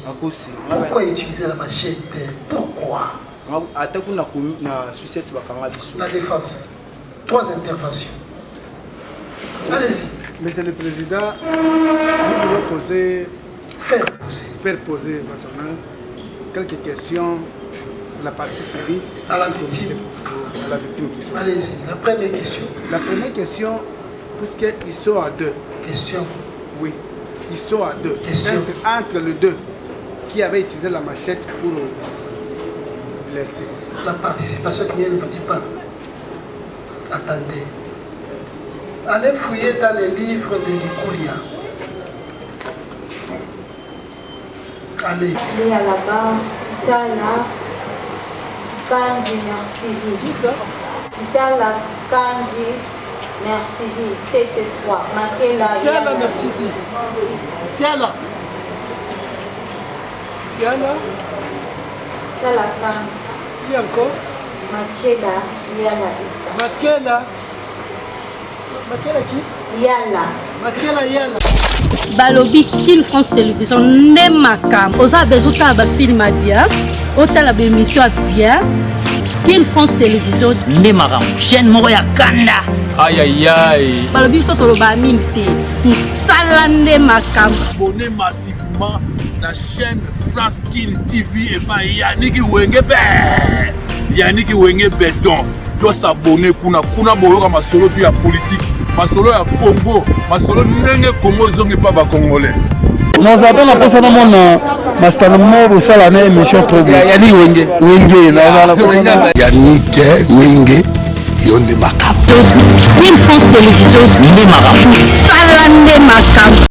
akosi pourquoi utiliser la machette pourquoi ata kuna na société bakanga biso la défense 3 interventions allez-y Monsieur le Président, nous voulons faire poser maintenant quelques questions à la partie civile à la victime. Allez-y, la première question. La première question, puisqu'ils sont à deux. Question. Oui, ils sont à deux. Entre les deux qui avaient utilisé la machette pour laisser. La participation qui ne dit pas. Attendez. Allez fouiller dans les livres de Likulia. Allez. Il y a là-bas, Tiala, Kandi, merci. Qui ça? Tiala, Kandi, merci. C'était 3. Makela, Tiala, merci. Tiala. Tiala. Tiala, Kandi. Qui encore? Makela, Yala, Issa. Makela. Makela qui? Yala. Makela Yala. Balobi Kin France Télévision ne makam. Oza bezuta ba film bien. Otala ba émission bien. Kin France Télévision ne makam. Chaîne moko ya kanda. Aïe aïe aïe. Balobi so toloba minte. Musala ne makam. Abonnez massivement la chaîne France Kin TV et pas Yannick Wengebe. Yannick Wengebe donc. Doit s'abonner kuna boyoka masolo tu ya politique masolo ya Congo masolo ndenge Congo zonge pa ba congolais nous avons la personne mon master mo sala na émission trop bien Yannick Wenge na Yannick Wenge yonde makam Kin France Télévision ne makam sala ne makam